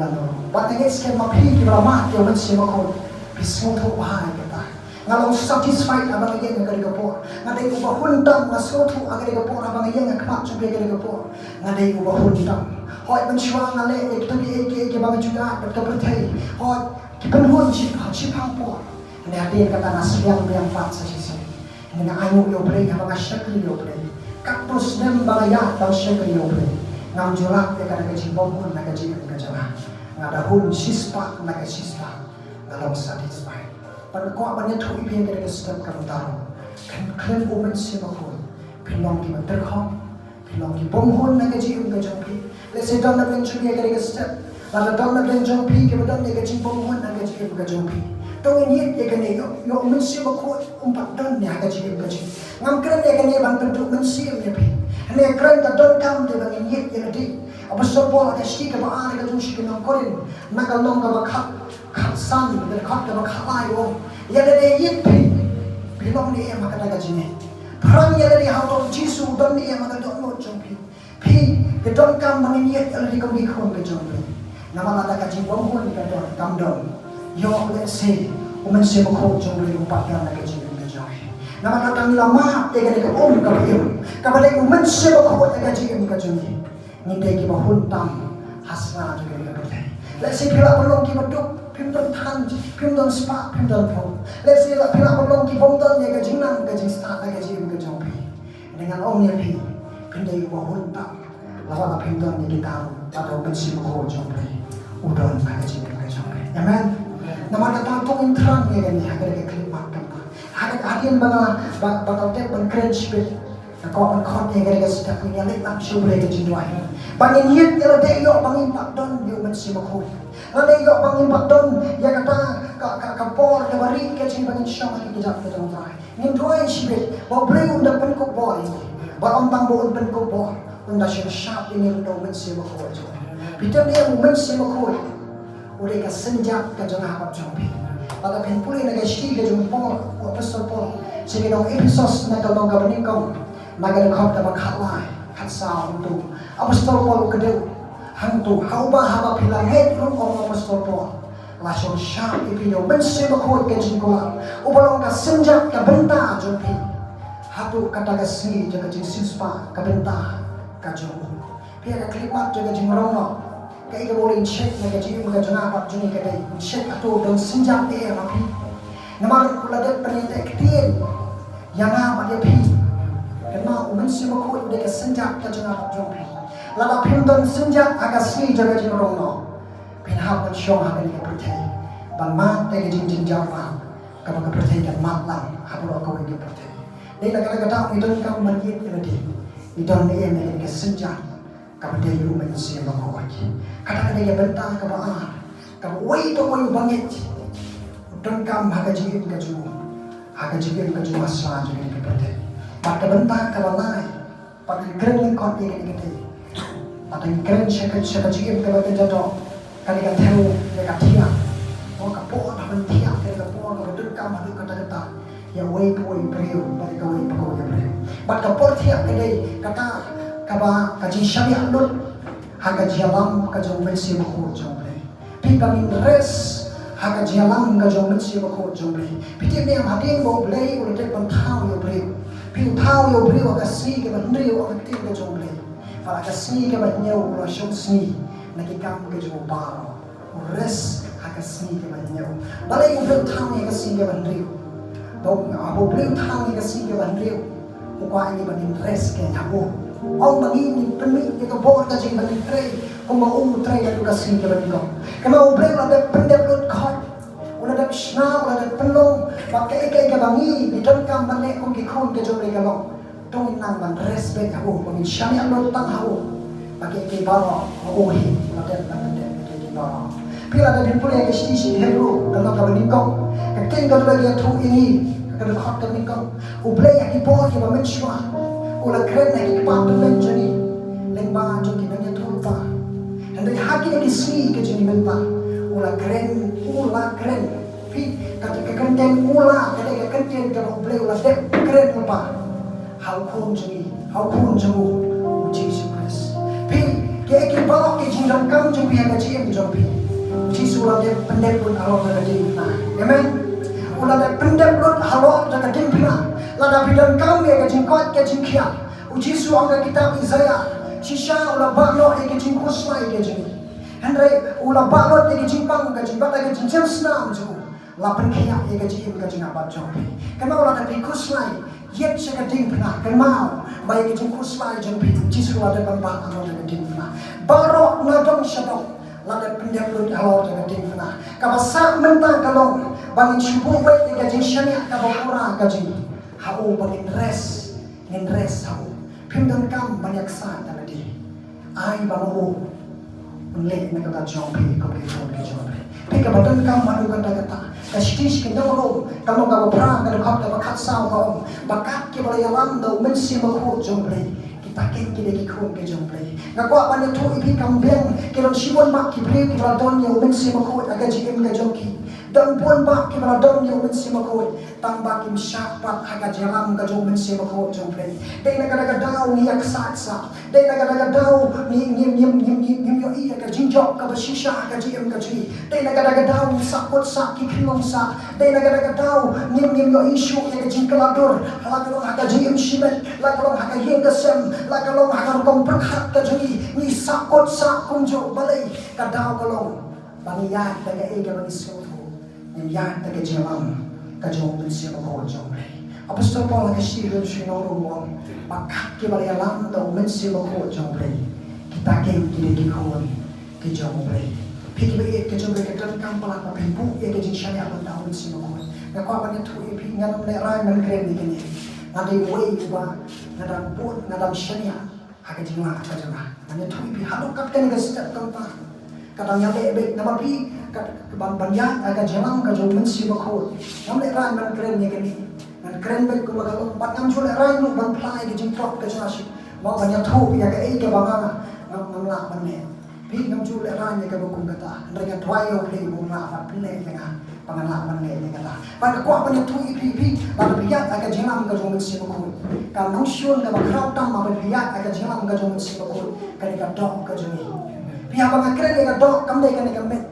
ba tengis ken mapi ki ba mat yo men si bakoi bismo to bahai kita ngalong satisfied abang yang ngari ka po ngadai ko ba hundam na sotu agari ka po abang yang ngakmat chubi agari ka po ngadai ko ba hundam hoi mensyuang ngale ek tabi ek bang juga ka perthai hoi Penhun cipang po. Ini hadir kata nasiang yang pat sa sisi. Ini na ayo yo play habang syakri yo play. Kaktus nem balaya daw syakri yo play. Ngam julak ya kada kajibong hun na kajibong kajala. Ngada hun sispa na kasispa. Ngalang satisfied. Pada ko apa tu ipi kada kasispa kamtaro. Kan umen si makun. Pilong ki terkhom. Pilong ki bonghun na kajibong kajampi. Let's say down na benchulia kada kasispa. Lada dam na ben jompi ke badan ne gaji penghuan na gaji ke jompi. Tong ini ya kene yo mensi bako umpat dan ne gaji ke gaji. Ngam keren ya kene bang tentu mensi ne pi. Ne keren ka don kam de bang ini ya di. Apa sopo ada sti ke ba are ka jung shi ke nang korin. Na ka long ka ba khat san de khat ka ba khalai wo. Ya de yit pi. Bilong ni ya maka gaji ne. Perang ya de how to Jisu don ni ya maka don no jompi. Pi ke don kam bang ini ya di ka mi khon ke jompi. Nama lada kaji bonghun ka don kamdon yo let's say umen se mako jomri umpat dan kaji joy nama lada lama te ka ka biu ka bade umen se mako te kaji ka joy ni te ki bahun tam hasna juga ka bade let's say pila pelong ki baduk pimdon tan pimdon spa pimdon pho let's say la pila pelong ki bongdon ya ka jingnang ka jing start ka kaji ka joy dengan om ni pi pindai bahun tam lawa pimdon ni kita pada umen se mako jomri udon pada jiwa kacauan, amen. Nama kata tong terang ya kan, agar kita kelipat kan. Agar hadian bakal tep ban keren spek, Kau mengkot yang kita sedap punya lek langsung boleh kejiduan. Bangin hit yang ada yo bangin pakdon yo mesti makut. Ada yo bangin pakdon ya kata kapor ke bari ke cing bangin syam lagi kejap ke dalam trai. Ngin dua sibet bawa beli unda penkuk bor ini. Bawa ontang bawa penkuk bor unda syap ini unda mesti makut. Bidan dia mesti makut. Udah ke senjak ke jengah apa jombi. Pada penpuli naga shti ke jempol apostol Paul. Sige dong episode na kalong kabaning kong nagadagkot na maghalay at sa untuk apostol Paul kadeu hantu hauba haba pilangit ron ang apostol Paul lasyon siya ipinyo mensi makot ka jingkola upalong ka senjak ka benta jompi hatu katagasni jaga jing sispa ka benta ka jompi pia ka klimat jaga jing marono ka ika boleh check na ka jing mga jangapat juni ka day check ato dong senjak dia rapi naman kuladet panita ektiin yang apa dia pi Kena umen si makut udah ke senjak ke jengah jompi. Lala pinton senjak agak sini jaga jengrong no. Pinhal dan syong akan dia percaya. Ban mat dia jing jawab. Kalau ke percaya dan mat lang hapur kau dia percaya. Dia nak kata idon kau manjit dia dia. Idon dia yang ke senjak. Kau dia umen si makut. Kata dia bentang ke bawah. Kau wai to wai bangit. Udon kau haga jingin ke jumlah. Haga jingin ke jumlah selanjutnya dia percaya. Pada bentang kawanai, pada keren kot dia kini. Pada keren syaka jim kalau terjatuh, kali kan tahu mereka tiap, oh kapor dah mentiap, kali kapor kalau dekam ada kata-kata, ya way beriu, pada kawai pegawai beriu. Pada kapor tiap kali kata kaba kaji syariah lut, haga jalan kajong mensi makut jomble. Pika min res. Haga jalan kajong mensi makut jomble. Piti ni yang hadir mau beli udah depan tahu ya beriu. Piu tahu yo beliau agak seni ke bandrio agak tim ke jomble. Pada agak seni ke bandrio ulasyon seni lagi kamu ke jomble baro. Res agak seni ke bandrio. Balai yo beliau tahu agak seni ke bandrio. Dong abo beliau tahu agak seni ke bandrio. Muka ini banding res ke nyabu. Ang mangini pemik ke bor ke jing banding tray. Kung mau tray lalu agak seni ke bandrio. Kena beliau ada pendep lut kot. Una dak snau una dak penlong pakai ika bangi di dalam balik kong kikun ke jomre kalong tong nang ban respect aku pengin syami alo tang hau pakai ika baro ohi ladet ladet di baro pila ada pun yang isti hero kalau ka beningkong kaking ka lagi tu ini ka hot ka beningkong uble ya ki por ki ba menshwa ula kren na ki pa tu menjani lengba jo ki banya tu fa dan haki ni sini ke jini menta ula kren pi ketika kenten ula ketika kenten kalau beliau lah dek keren apa hal kun jengu Jesus Christ pi kaya bawa ke jindang kam jeng pihak gaji yang jompi Jesus lah dek pendek pun Allah jaga dimna amen ula dek pendek pun Allah jaga dimna lada bidang kam ya gaji kuat gaji kia Jesus angga kitab Isaiah sisa ula bakno ya gaji kusmai gaji Henry ula bakno ya gaji pang gaji bata gaji jensna jengu lapan kaya ia gaji im gaji ngabat jompi. Kenapa lah tapi kuslai yet sekeding pernah kenal baik gaji kuslai jompi jisu ada bambang alo sekeding pernah barok nadong syadong lada pendeplut alo sekeding pernah kabasak mentang kalong bangin syubuh baik gaji syariah kabapura gaji hau bangin res hau pimdan kam banyak saat tadi ai bamu unlek nakata jompi kompleton ke jompi pika badan kam manu kata-kata kasih kita belum kalau nggak berperang kalau kau tak bakat sah kau bakat kita boleh alam dah mesti makut jomble kita kini lagi kau ke jomble nggak kuat banyak tu ibi kambing kalau siwan mak kibri kita donnya mesti makut agak jikim ke jomki dan pun mak kita donnya mesti makut tambah kim syapat agak jalan ke jom mesti makut jomble deh negara dau ni yak saksa deh negara dau ni yo iya ke jinjok ke bersisa ke jikim ke ji deh negara dau sakut sakit sa dai naga tau nim yo isu yang jingkeladur la kalong haka jim shimet la kalong haka yengasem la kalong haka kong berhak ka jui ni sakot sa kunjo balai ka dau kalong bangiyan taga ega banisu ni yan taga jalam ka jom bensi ko jom apostol Paul ka shiro shino ro makat ke balai alam do bensi ko jom kita ke ki ko ki jom Piki bagi kejom bagi kejom kampala pa pimpu ya kejing syariah ban tahun sino ko. Ngako apa ni tu ipi nganam le rai man kren ni kini. Nanti way ba nadang pun nadang syania haka jinga ka janga nanya thui pi haluk kat kan ga step kampa kadang ya be nama pi ban banya aga jalang ka jo men si bakho nam le ran man kren ni kani man kren be ko ba ban ngam chule ran nu ban plai ga jing trop ka janga shi ma banya thu ya ga e ka banga ngam la ban ne pi ngam chule ran ni ka ba kum kata ndra twai yo ple bu na ba ple nga pangalaman ni kata pada ko apa ni tu ipi pada biak aga jalang ga jo men si bakho ka nang syun ga ba krau tam ma biak aga jalang ga jo men si bakho ka ni ka dok ka jo ni pihak bang keren ni ka dok kam dai ka ni ka met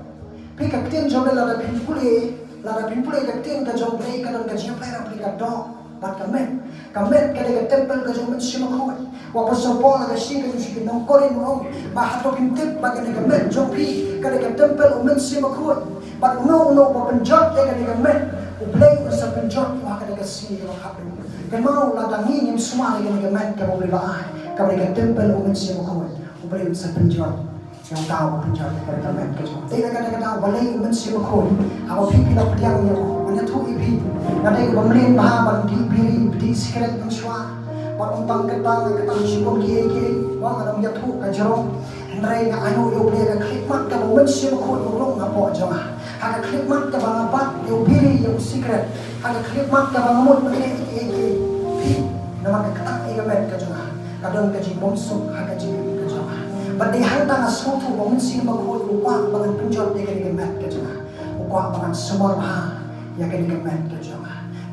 pi ka tin jom la da pimpule ka tin ka jom play ka don ka jom play ra pi ka dok bat ka met ka ni ka temple ka jom men si bakho wa pa so po la ka shi ka shi nong korin mo ba ha to pin tip ba ka ni ka met jom pi ka ni ka temple men si bakho but no pa penjot ka ni ka met u play sa penjot wa ka ni ka si ka ha ka mau la da ni nim semua ni ka met ka mo ba ka ni ka temple men si bakho u play sa penjot yang tahu penjara mereka main kejauh. Tidak kadang-kadang balai mensiu kau, awak pipi nak pediang ni, mana tu ipi, kadang pemerintah bahaban di sekret mensua, baruntang ketang sibuk kiai, wang ada menjatuh kejauh. Henry nak anu yo beli khidmat ke mensiu kau urung apa jemaah. Ada khidmat ke bang abad yo beli yo sekret, ada khidmat ke bang mut beli kiai. Pi, nama ketang ikan main kejauh. Kadang kaji bonsuk, kaji Bandi hantang asutu bangun sini bangun upah bangun penjot ya kini kemet kerja, upah bangun semua bah ya kini kemet kerja,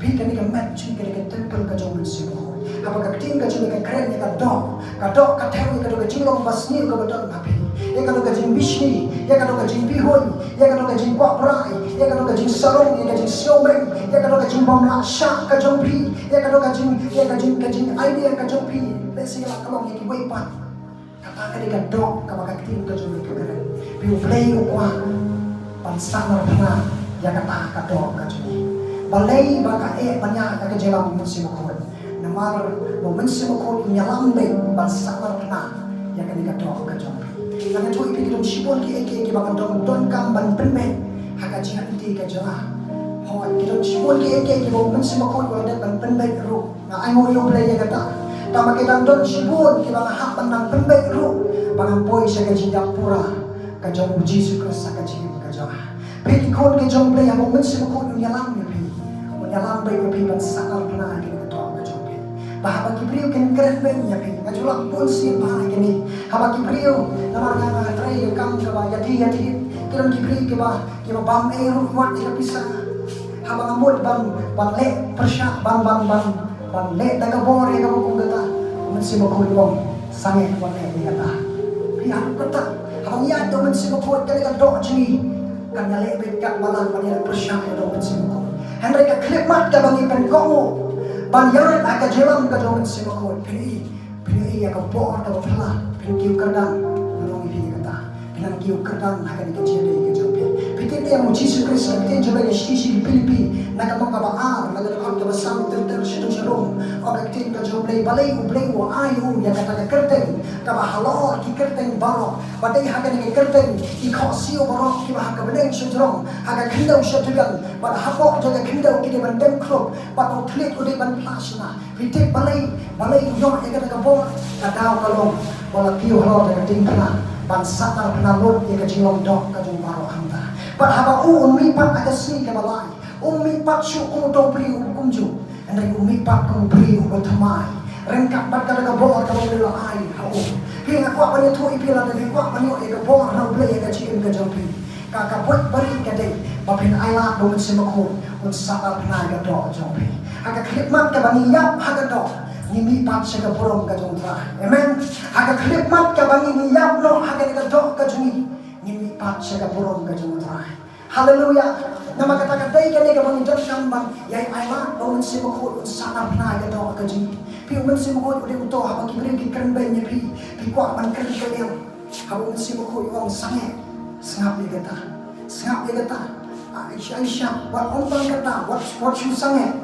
pi kini kemet cing kini ketempel kerja mensih bangun, apa keting kerja kini keren ya kadok katewi kadok kecilong basni kadok bedok ngapi, ya kadok kecing bisni, ya kadok kecing bihun, ya kadok kecing kuak perai, ya kadok kecing sarung, ya kecing siomeng, ya kadok kecing bom laksa kerja pi, ya kadok kecing idea kerja pi, lesilah kalau yang kiwaipat. Kata dia dok ka baka tim ka jumi ka keren piu play ukwa pansana pana ya kata ka dok ka jumi balai baka banyak ka jelam musim ko namar mo musim ko nyalam be pansana pana ya ka dok ka jumi nang tu ipi dum sipon ki eke baka don kam ban penme haka jihan ti ka jama ho ki dum sipon ki eke mo musim ko wala ban penme ru na ai mo yo play ya kata Tama kita don sibun kita hak tentang pembek ru pangampoi sa kajidang pura kajong Jesus Christ sa kajidang kajong peki kon kajong play ang men sa kon nyalam ni nyalam bay ni ban sakal na kini to kajong pi bahaba kipriyo ken kren ben ya pi kajulak pun sin pa kini haba kipriyo namar nga tray kam ka ba yati kiram kipriyo ke ba bam e ru wat ka pisa haba ngamod ban le persya ban le daga bore ka kung gata mensi makulong sange wale ni kata pihak kata habang ya do mensi makul ka do jini kan le bet ka malang pan persya do mensi makul henry ka klipmat ka bangi pen ko ban yan aka jelam ka do mensi makul pini ya ka bor ka pala pini kadang nong ini kata pinang kiu kadang akan dikejede ke jopi pikir dia mu Jesus Christ kita coba ke sisi di Filipi nak ka baar nak ka ka basam ter shalom objektif ka jopi balai u ayu ya kata ka kerteng ka halor ki kerteng baro badai hakan ki kerteng ki khosio baro ki ha ka beneng shujrong haga khindau shatugan bad hapo jaga khindau ki ban dem krop pato thlit udi ban plasna pitik balai yo ya kata ka bor ka daw kalong wala piu halor ka tingkana bansakar penalur ya kajilong dok kajung baro hanta haba ummi pat agasi ke balai ummi pat syu dong pri kumju andai ummi pat kum pri batamai rengkap pat kada ka bor ka bela ai ha hingga kwa bani tu ipila da kwa bani e ka bor na ble ka chiin ka jampi ka pot bari ka dei bapin aila do mensimako un sakar na ga do jampi aga khidmat ka bani yap haga do nimi pat sa ka borom ka jontra amen aga khidmat ka bani ni yap no haga ka do ka juni nimi pat sa ka borom ka jontra haleluya nama kata dai ka ne ka bani don kamban yai aila do mensimako un sakar na ga do ka juni pi mensimako ude uto haba ki beri ki kan ben pi kwa ban kan ka leo haba mensimako yung sange sangap ni kata Aisyah what on kata what you sange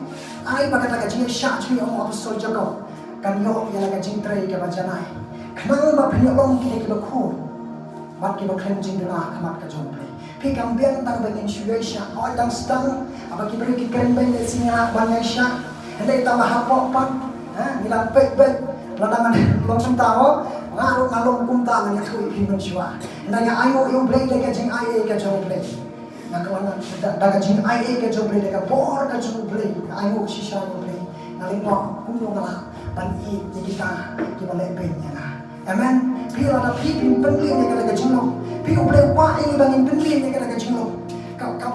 ai ba kata ka jing sha chui ang apostol Jacob kan yo ya la ka jing trai ka bajanai kanang ba phi long ki ki ba khu bat ki ba khen jing na kamat ka jong play pi kam bian tang ba in shuesha oi tang stang aba ki beri ki kan ben le singa ban Aisyah Hindi ita mahapok pa. Nilang pek-pek. Ladangan long tao. Ngalong kumta nga ito ipiman siya. Hindi nga ayo yung play daga jing ay ka jong play. Nakawanan daga jing ay ka jong play daga bor ka jong play. Ayo siya yung play. Naling po kung nga pan-i ni kita kibalay-pay niya na. Amen. Pila na pipin penlin niya daga jing long. Piu play wa ay bangin penlin niya daga jing long.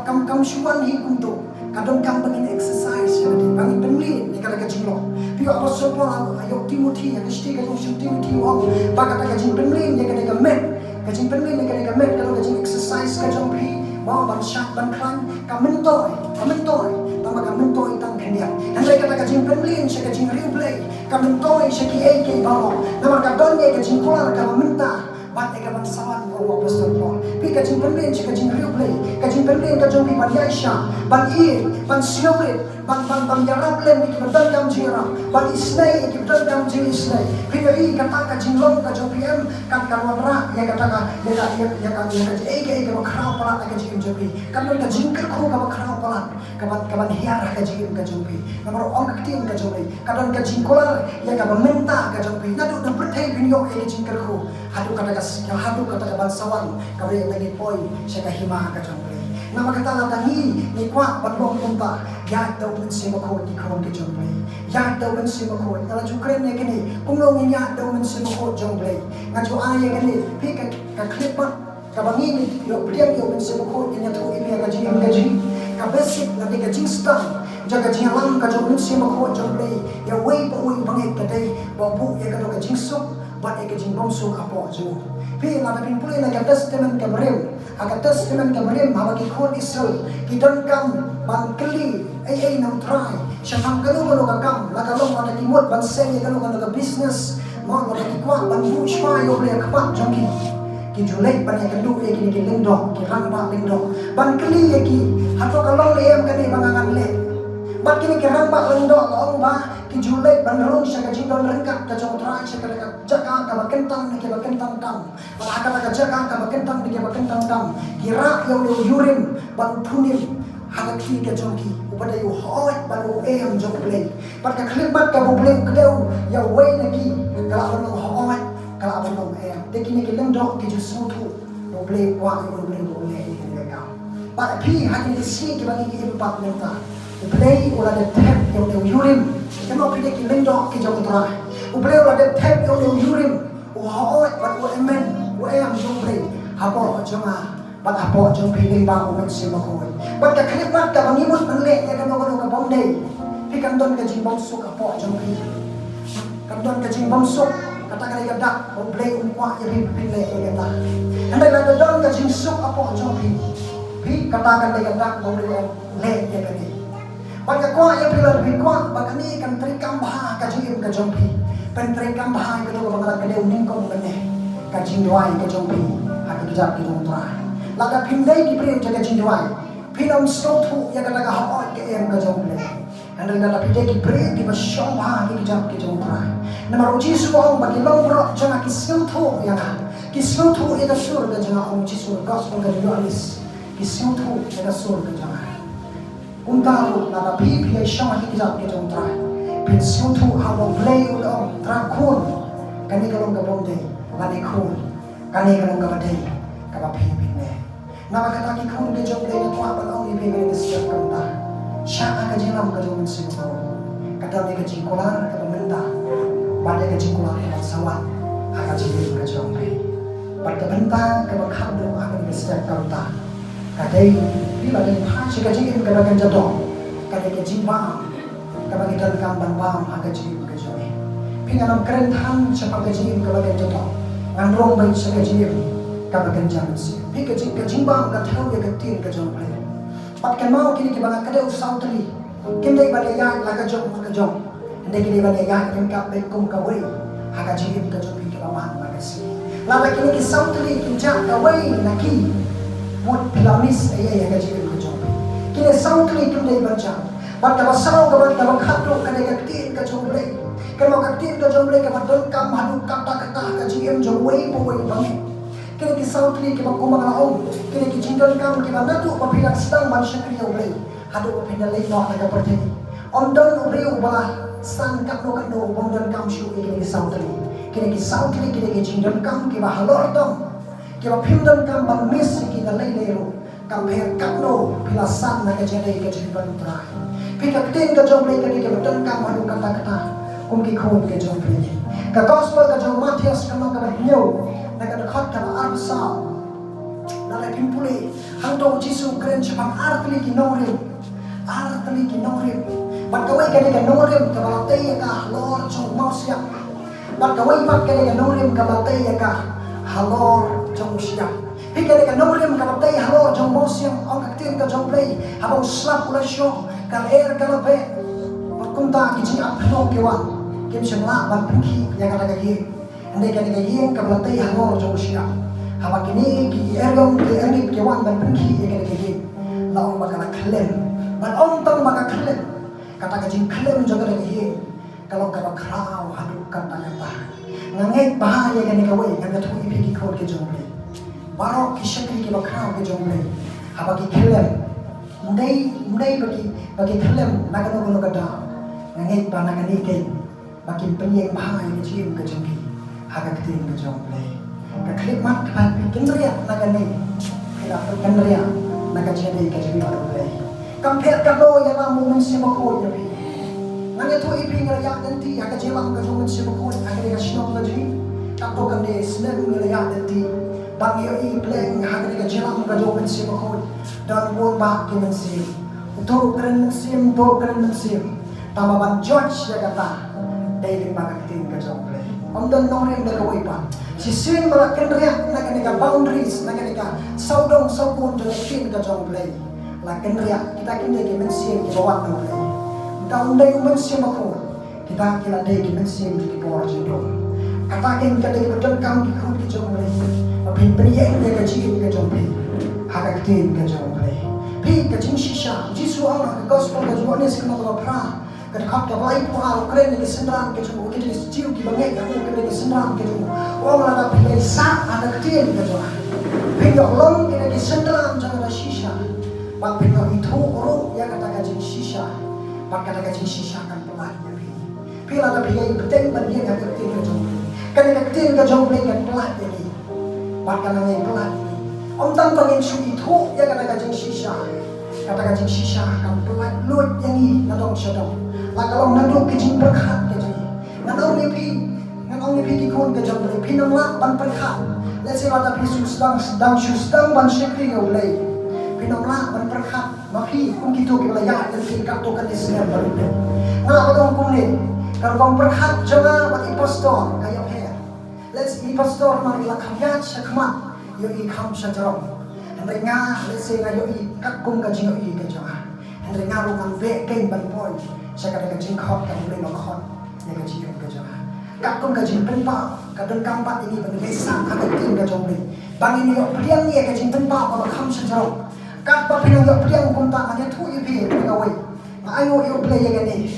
Kam syuan hi kunto. Kadang kam bangin exercise jadi bangin penlin niya daga jing long. Piu Apostle Paul ayo Timothy yang mesti kalau Timothy wang bakat kajing penlin yang kena met kajing penlin yang kena met kalau kajing exercise kajing pi mau ban syak ban kran kamentoy tama kamentoy tang kendia andai kata kajing penlin syak kajing replay kamentoy syak ki bawo nama kadon ye kajing keluar kalau minta bat eka ban sawan ko Apostle Paul pi kajing penlin syak kajing replay kajing penlin kajing pi ban Aisha ban ban Siobrit ban yarap len ki betul kam jira ban isnai ki betul kam jing isnai pili kata ka jinglong ka jopiem kan kalwara ya kata ka ya ka eke makrao pala ka jing jopi kan ka jingker ko ka makrao pala ka ban hiar ka jing ka jopi namaro ong aktin ka jopi kadon ka jingkolar ya ka menta ka jopi nadu na pertai binyo e jingker ko hadu kata ka ban sawan ka be lagi poi siya ka hima ka jopi nama kata latangi ni kwa banbong kumpa ya daw men si makot di karon ke jomble ya daw men si makot ala jukren ne kini kumlong ya daw men si makot jomble ngaju aya kini pi ka clip ka bangini yo priam yo men si makot nya to ibi ka gaji ka basic na ka jing star jaga jing lam ka jom men si makot jomble ya wei pa wei bangai ka dai ba bu ya ka jing sok ba ka jing bom sok apo jo pi la pin pulai na ka testament ka brem agar testament kemarin bagi kon Israel kita kam bangkeli ay nam try siya pang kalau kam lakalong ada kimot ban sel kalau ada business mau ada kikuat ban bushwa yo le kapat jongki ki julek ban ya kendu e kini lindong ki rang ba lindong bangkeli ki hato kalong le am kani bangangan le bat kini ki rang ba lindong ong ba ki julek ban rong siya ka jindon rengkat ka jong try siya ka jaka ka bakentang ni ka bakentang tam Akala kajaga ka bakentang di bakentang tam kira yang yurim ban punim haga ki ka jongki upada yu hoit baru em jong play pat ka klimat ka play kedau ya way lagi kala abang hoit kala abang em de kini ki lendok ki jusu tu no play wa no play ni ka pat pi hati di si ki bagi ki empat menta play ula de tap yang yurim kemo pi de ki lendok ki jong tra play ula de tap yang yurim hoit ban emen em jong play hapo joma bat hapo jong pilih ba umen sima ko bat ka klimat ka bangimot manle ya ka no ka bomday pi kandon ka jimbong sok hapo jong pilih kandon ka jimbong sok kata ka ya dak bomday umwa ya pi pile ya ta andai la kandon ka jing sok hapo jong pilih pi kata ka ya dak bomday le ya ka ni bat ka kwa ya pilar pi kwa bat ni kan trikam bah ka jing ka jong pilih pen trikam bah ka no ka bangala ka de uning ko mene kajing doai ka jompi hak dijak ki dong tra laga pindai ki pre jaga jing doai pinam sotu ya ka laga haot ke em ka jomple andai laga pindai ki pre di basyong ha ki dijak ki dong tra nama roji suang bagi long ro janga ki sotu ya ka ki sotu ya ka sur ka janga om ji sur gospel ka joalis ki sotu ya ka sur ka janga kuntaru laga pi pi syong ki dijak ki dong tra pin sotu ha bo play ulong tra kun kani ka long ka bomde kani kun kani kalong kabadai kabapin ne nama kata ki kun ke jom le kwa ban ong ibe ke siap kanta sya ka jelam ka jom simo kata ne ke jingkolar ka pementa pada ke jingkolar ka sawat aka jim ka jom le pada benta ka bakham do aka ke siap kanta kadai bila den ha shi ka jim ka bagan jadong kadai ke jimba ka bagi dan kam ban bam aka jim ka jom pinganam keren han siapa ka jim ka bagan jadong nganrong baik sa kajim kabagan jaman si pi kajim bang ka thau ya katin ka jom play pat kan mau kini ki bang ka deu sautri kindai ba ya la ka jom ndai kini ba ya kan ka be kum ka wei ha ka jim ka jom pi ka man ba si la ba kini ki sautri ki ja ka wei na ki mot pilamis ya ka jim ka jom kini sautri kindai ba ja pat ka basau ka ba khatu ka ne ka tin ka jom play kalau kaktin ka jomble ka badon kam hadu kata ka jiem jowei powei bangi kini ki sautri ki bakumang na om kini ki jindon kam ki natu papilang sedang manusia kriya ulay hadu papinda lay no ka perteni Ondon ubriu ba san kapno ubong kam shu kini sautri kini jingdon kam ki ba halor dom ki ba phimdon kam bang miss ki da leiro kam her kapno pila san na ka jere ka jingdon tra pika tin ka jom le kini ki don kam hanu kata kum ki khon ke jom le ka gospel ka jom Matius kam ka nyo na ka khot ka arsa na la pimpuli hando Jisu kren chapang artli ki nore Bat kawai ka norim ka balatay ka halor chong mausya. Bat kawai bat ka norim ka balatay ka halor chong siya. Hika ka norim ka balatay halor chong mausya. Ang kaktin ka chong play habang slap ula siyo ka air ka labe. Bat kumta kijing apno kiwan kim siya nga bat pingki ya ka tagagi. Hindi ka nagaging ka balatay halor chong siya. Habang kini ki ergong ki ernip kiwan bat pingki ya ka nagaging. Laong baka nakalem. Bat ontong baka kalem. Kata kajing klaim jaga lagi kalau kau kerau haduk kata kata nganget bahaya kan kawai nganget hui pergi kau ke jomble barok kisahnya kau kerau ke jomble apa ki klaim mendai bagi klaim naga nogo kada nganget bah naga niken bagi penyeng bahaya ke jim ke jomble haga keting ke jomble ke klaim mat kan kendria naga ni kila kendria naga jadi ke jomble Compare kalo yang lamu mensimakoi yapi. Nanya tu ipi ngelayak nanti agak jelang kalo mensimakoi agak dia sinong lagi. Kato kan dia senang ngelayak nanti. Bang yoi pleng agak dia jelang kalo mensimakoi. Dan buat bak ke mensim. Untuk keren mensim. Tama ban George ya kata. Daily magatin ka jomble. Ondan norin da kawai pa. Si sin malakin riak naga boundaries naga saudong saudong jelekin ka jomble. Lakin riak kita kini ke mensim ke bawah nolai. Kita undai mensim aku. Kita kira dai ke mensim di bawah jendong. Kata kita dai betul kau di kau di jom lei. Tapi pria ini ke jim ke jom lei. Haga ketin ke jom lei. Pi ke jim shisha. Jisu Allah ke gospel ke jom nes kena bawa pra. Ke kap ke baik pual keren ke sendran ke jom. Kita jiu ki bangai aku ke sendran ke jom. Orang ada pi sa ada ketin ke jom. Pi long ke sendran jangan shisha. Bang pinyo itu orang yang kata kajing sisa, bang kata kajing sisa kan pelatnya pi. Pila tapi yang penting banding yang ketin kejong. Kan yang ketin kejong kan pelat ini, bang kata yang pelat ini. Om tantang yang su itu yang kata kajing sisa kan pelat lut yang ini nadong sedong. Lah kalau nadong kejing berkat kejong, nadong ni pi kikun kejong le pinang lah ban berkat. Let's say ada pi sedang ban syekri ngulai. Pinamla ban perkat mafi kung kito kilaya dan tingkat to kan isner balute nga badong kung ni kalau bang perkat jaga bat ipastor kaya her let's ipastor man ila khamyat sakma yo I kham sa jarong andre nga let's say nga yo I kakung ka jing yo I ka jaga andre nga ro kan be kain ban boy sa ka jing khot ka le no khot ya ka jing ka jaga kakung ka jing penpa ka don kampat ini ban lesa ka tin ka jong le bang ini yo priang ni ka jing penpa ba kham sa jarong Kapa pinang priang kumta kanya tu ipi pegawai. Ayo yo play yang ini.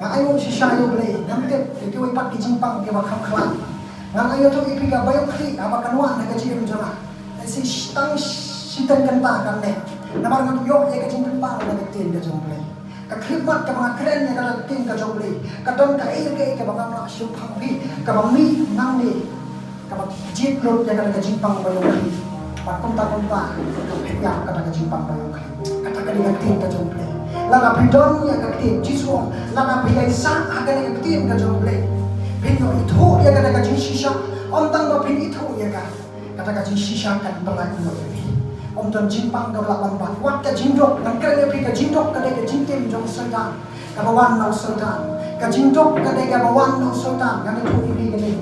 Ayo sisa yo play. Nampak itu ipak kijimpang ke bakam kelan. Ayo tu ipi ka bayo kli apa kanwa na gaji yo jama. Si stang sitan kanta kan ne. Namar ngat yo ya kijimpang na gatin ka jom play. Ka khidmat ka mga kren ya ka tin ka jom play. Ka don ka air ka bakam na siu pangpi ka bami nang ni. Ka bak jit lot ya ka kijimpang bayo kli. Pakumta ya kata kejimpang bayong kata kadingatin ka jomble laga pidon ya kaktin jiswo laga pilay sa aga kaktin ka jomble pinyo itu ya kata kajing shisha ontang ba pin itu ya kata kajing shisha kan pelan no onton jimpang ka laban ba wat ka jindok nang kare pi ka jindok ka de jintim jong sultan ka bawan no sultan ka jindok ka de ka bawan no sultan kan itu ibi gani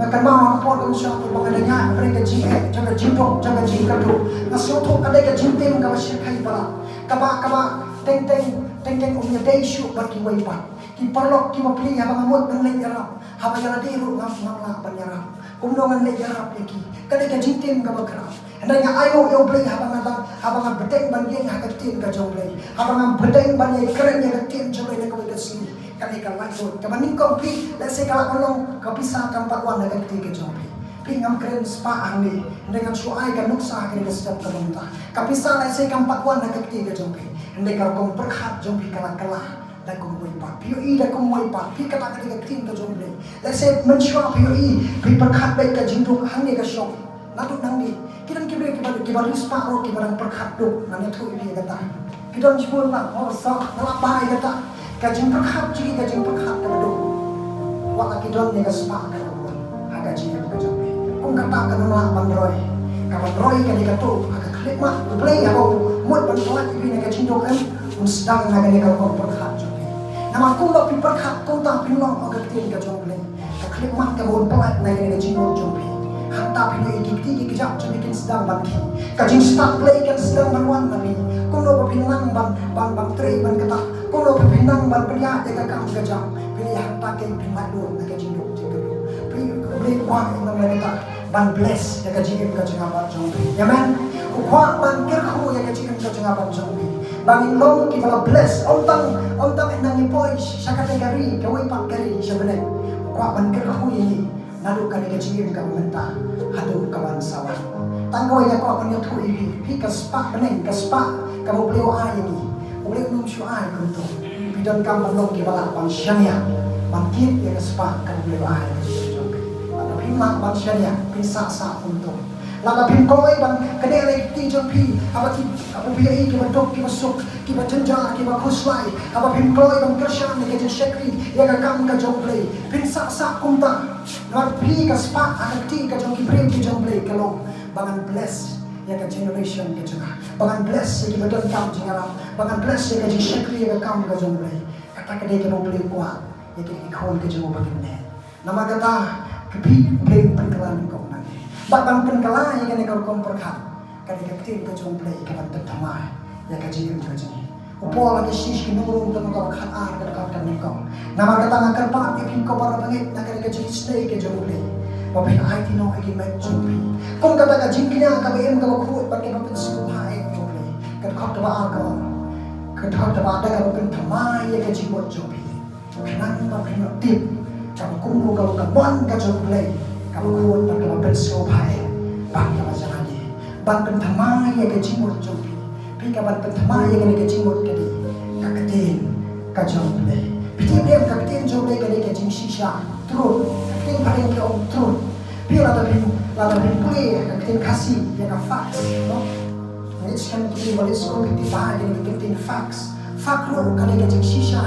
Makan mau apa pun siapa pengadanya mereka jihad jaga jindok jaga jingkat tu nasuto ada ke jintim ka masih kai pala kaba teng umnya daisu bagi waipat ki perlok ki mapli habang amot ng lejarap habang yana diru ngam panyarap kumdongan lejarap lagi kada ke jintim ka bagrap hendaknya ayo yo play habang beteng banjing hakatin ka jomplay habang beteng banjing keren ya katin jomplay na ka sini kali ka langsung kabaning kompi let's say kala kolong kapisa kampat wan na kiti ke jompi pingam kren spa angni dengan suai ka nuksa ka sedap ka banta kapisa let's say kampat wan na kiti ke jompi ndek ka kong perkhat jompi kala da kumoi pa POE da kumoi pa pi kata ka tin ka jong le let's say menshwa POE pi perkhat bai ka jingduk hang ne ka shop natu nang ni kidan kibre ki ba rispa ro ki barang perkhat duk nang thu pi kata kidan jibun la or sa la bai kata ka jing perkhat ji ka jing perkhat ka duk wa ka kidan ne ka spa ka ro aga ji ka jong le kung kata ka na ban roi ka ni ka tu aga klik ma play ako mut ban tuat pi ne ka jingduk kan sedang naga ni kalau perkhat jomble. Nama aku lo pi perkhat kau tak pinong agak tin ka jomble. Ka klik mak ka bon pelat naga ni jingol jomble. Hanta pino ikiti kejap jomble kin sedang banki. Ka jing start play kan sedang banwan nabi. Kau lo pinang ban trei ban kata. Kau lo pinang ban pria jaga kam kejap. Pilih hanta ke pinang lo naga jingol jingol. Pilih beli kuah yang naga ban bless jaga jingin ka jengaban jomble. Ya man, kuah ban kirku jaga jingin ka jengaban jomble. Bangin long kita bless om tang enang ipoi sakate gari kawai pak gari sebenarnya kuat bangkir aku ini nadu kali kecil kamu mentah hadu kawan sawah tanggo ya kau punya tu ini pi kaspak beneng kaspak kamu beli ai ini boleh num syu ai kuntu bidon kamu long kita lah bang syania bangkit ya kaspak kamu beli ai ada mak bang syania bisa sa kuntu laga pin koi ban kene le ti jong pi apa pi ki ban dok ki masuk ki ban jenja ki ban khuslai apa pin koi ban kershan ne ke shekri ya ka kam ka jong play pin sa kumta na pi ka spa ana ti ka jong ki prem ki jong play kalong bangan bless ya ka generation ke janga bangan bless ya ki ban kam jingara bangan bless ya ka shekri ya ka kam ka jong play kata ka de ke jong play kwa ya ki khol ke jong bagin nama kata ke pi play perkelan ko Bakang penkelai yang kena kau perkat, kena ketin kau jomplay kena tertamai, ya kajian kau jadi. Upol lagi sis kini urung tu kau kat ar kena kau kan kau. Nama kata nak kerpat ni kau baru bangit nak kena kajian stay kau jomplay. Bapak ai tino lagi mat jomplay. Kau kata kajian kena kau em kau kuat pakai bapak supai jomplay. Kena kau terba kau, kena kau terba ada kau kena tertamai ya kajian buat jomplay. Kenapa bapak nak tip? Kau kumpul kau kawan kau jomplay. Kamu kuat berkelah bersopai, bangga macam ni. Bangga thamai ya kecimut jombi. Pika bangga thamai ya kene kecimut kedi. Kaketin kajomble. Piti dem kaketin jomble kene kecing sisa. Turun, kaketin paling ke om turun. Bila lada bin pulih kaketin kasih ya ka fax. No, ini sekarang kita boleh sekolah kita bahas ini kaketin fax. Fax lo kene kecing sisa.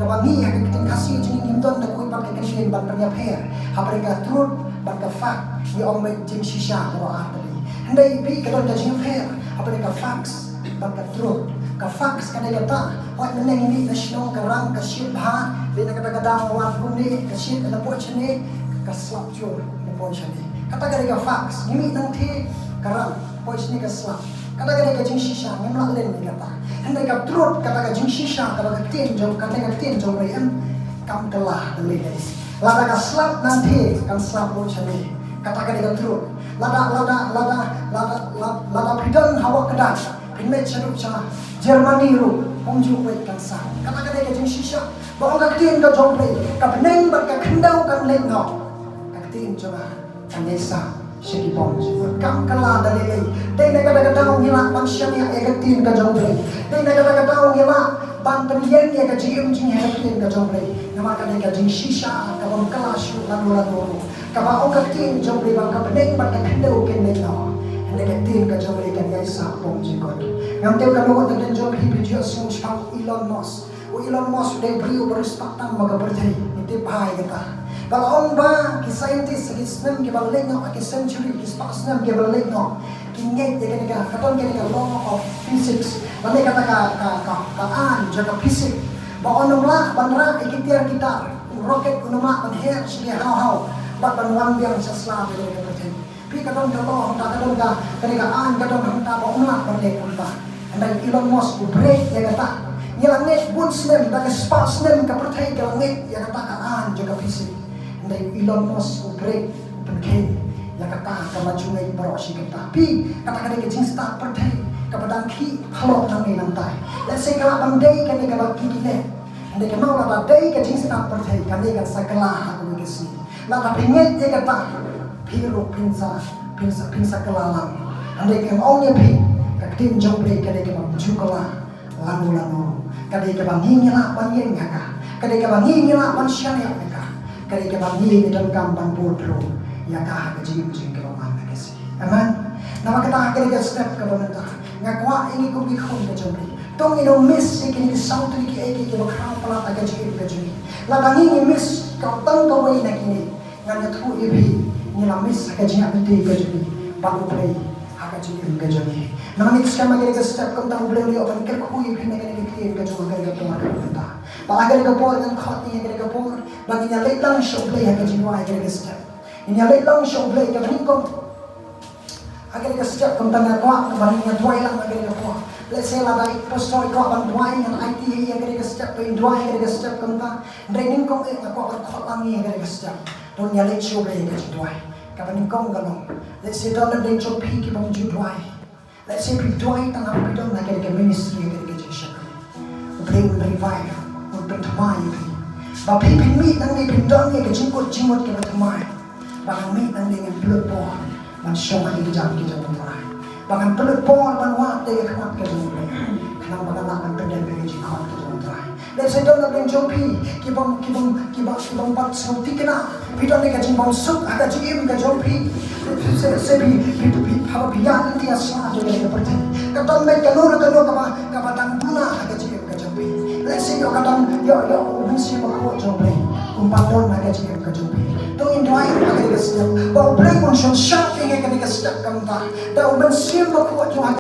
Kawangi ya kaketin kasih jadi nimton tak kuat pakai kaketin bangga per. Habrika turun. Bangka fak, ni orang jing sisa kalau ada ni. Hendai bi kalau dah jing fair, apa ni ka fax, bangka truk, ka fax kan dia kata, awak meneng ini nasional kerang kasih bah, dia nak kata kadang awak pun ni kasih ada poch ni, kaslap jur, ada poch ni. Kata dia ka fax, ni nanti kerang poch ni kaslap. Kata dia ka jing sisa, ni melak len ni kata. Hendai ka truk kata ka jing sisa, kalau ka tin jom, kata ka tin jom rayam, kam telah beli guys. Lada kaslap nanti kan slap lo cari katakan dengan terus lada pidan hawa kedan pinmet ceruk cah Jermani ru pungju wait kan sah katakan dengan jeng sisa bawa kaktin ka jomplay ka peneng ba ka kendau kan lengau kaktin coba kanesa segi bom kam kala dalilai dai na kata kata ngila manusia ni kaktin ka jomplay dai na kata kata ngila ban penyen ya ka jing jing kaktin ka jomplay nama kan ka jing sisa ka bom kelas lalu ka ba o kaktin jomplay ba ka peneng ba ka kendau ken lengau ande kaktin ka jomplay kan guys sa bom jikot ngam teu ka lo dan jomplay video sung spam Elon Musk dai brio berspatang maga berthai niti pai kata kalau orang ba ki scientist ki snem ki baleng no ki century ki snem ki baleng no ki ngai de ka katon ka law of physics bane kata ka an jaga fisik ba onong la banra ikitiar kita roket unuma ban her sigi how ba ban wan biang sasla de ka berthai pi katon ka law ta katon ka an katon ta ba onla ban le kumba andai Elon Musk break ya kata langit pun snem dan spa snem ka berthai ka langit ya kata ka an jaga fisik dari Elon Musk break pengen ya kata ka macungai barosi kita pi kata ka de jing start pertai ka padang ki halok nang ni nantai let's say kala bandai ka de ka ki ki ne ande ka mau la dai ka jing start pertai ka de ka sakala ha ko ke si la ta pengen ya kata piro pinsa kelalang ande ka mau ne pi ka tin jong break ka de ka jukala lanu Kadai ka bangi la ban yen ka. Kadai ka bangi la ban syan ya ka. Kadai ka bangi dan kampan bodro ya ka ka jing ke man ka si. Amen. Nama kita kadai ka step ka bananta. Ngakwa ini ko bikhon ka jomri. Tong ino miss ikini sautu ki eki ke bakha pala ka jing ka jing. La bangi miss ka tang ka wai na kini. Ngana thu ibi ni la miss ka jing ka jing. Baru play haka jing ka jing. Nama next time agak step kam tahu beliau dia orang kerkui pina kena dikit ke cuma kena ke tempat kita. Bala kena ke pol dan khot ni kena ke pol bagi nya late lang show play agak jiwa agak ke step. Ini late lang show play ke bani kom agak ke step kam tanga kwa bani nya tuai lang agak ke pol. Let's say lah dari postoi kwa ban tuai yang IT agak ke step to tuai agak ke step kam ta training kom agak kwa khot lang ni agak ke step. Don nya late show play agak tuai. Kapan kom galong. Let's say don the show pi ki bang tuai. Let's say bidwai tanah bidon na kaya ministry kaya kaya siya. Ublay will revive, will bentamay kaya. Bapi pinmeet nang may bindon kaya jingkot kaya bentamay. Bakang meet nang may blood ball, man siyong kaya kaya bentamay. Bakang blood ball man wat kaya kaya kaya bentamay. Kanang bakang lakan pendek kaya jingkot kaya bentamay. Let's say don't bring jopi, kibang bat seperti kena. Bidon kaya jimbang suk agak jim kaya jopi. Sebi haba biyan dia sa do kaya perti. Katon may kanura kapatang buna agak jim kaya jopi. Let's say yo katang yo unsip ako jopi. Kumpaton agak jim kaya jopi. Tung indway agak step. Ba play on show shopping agak step kamta. Da unsip ako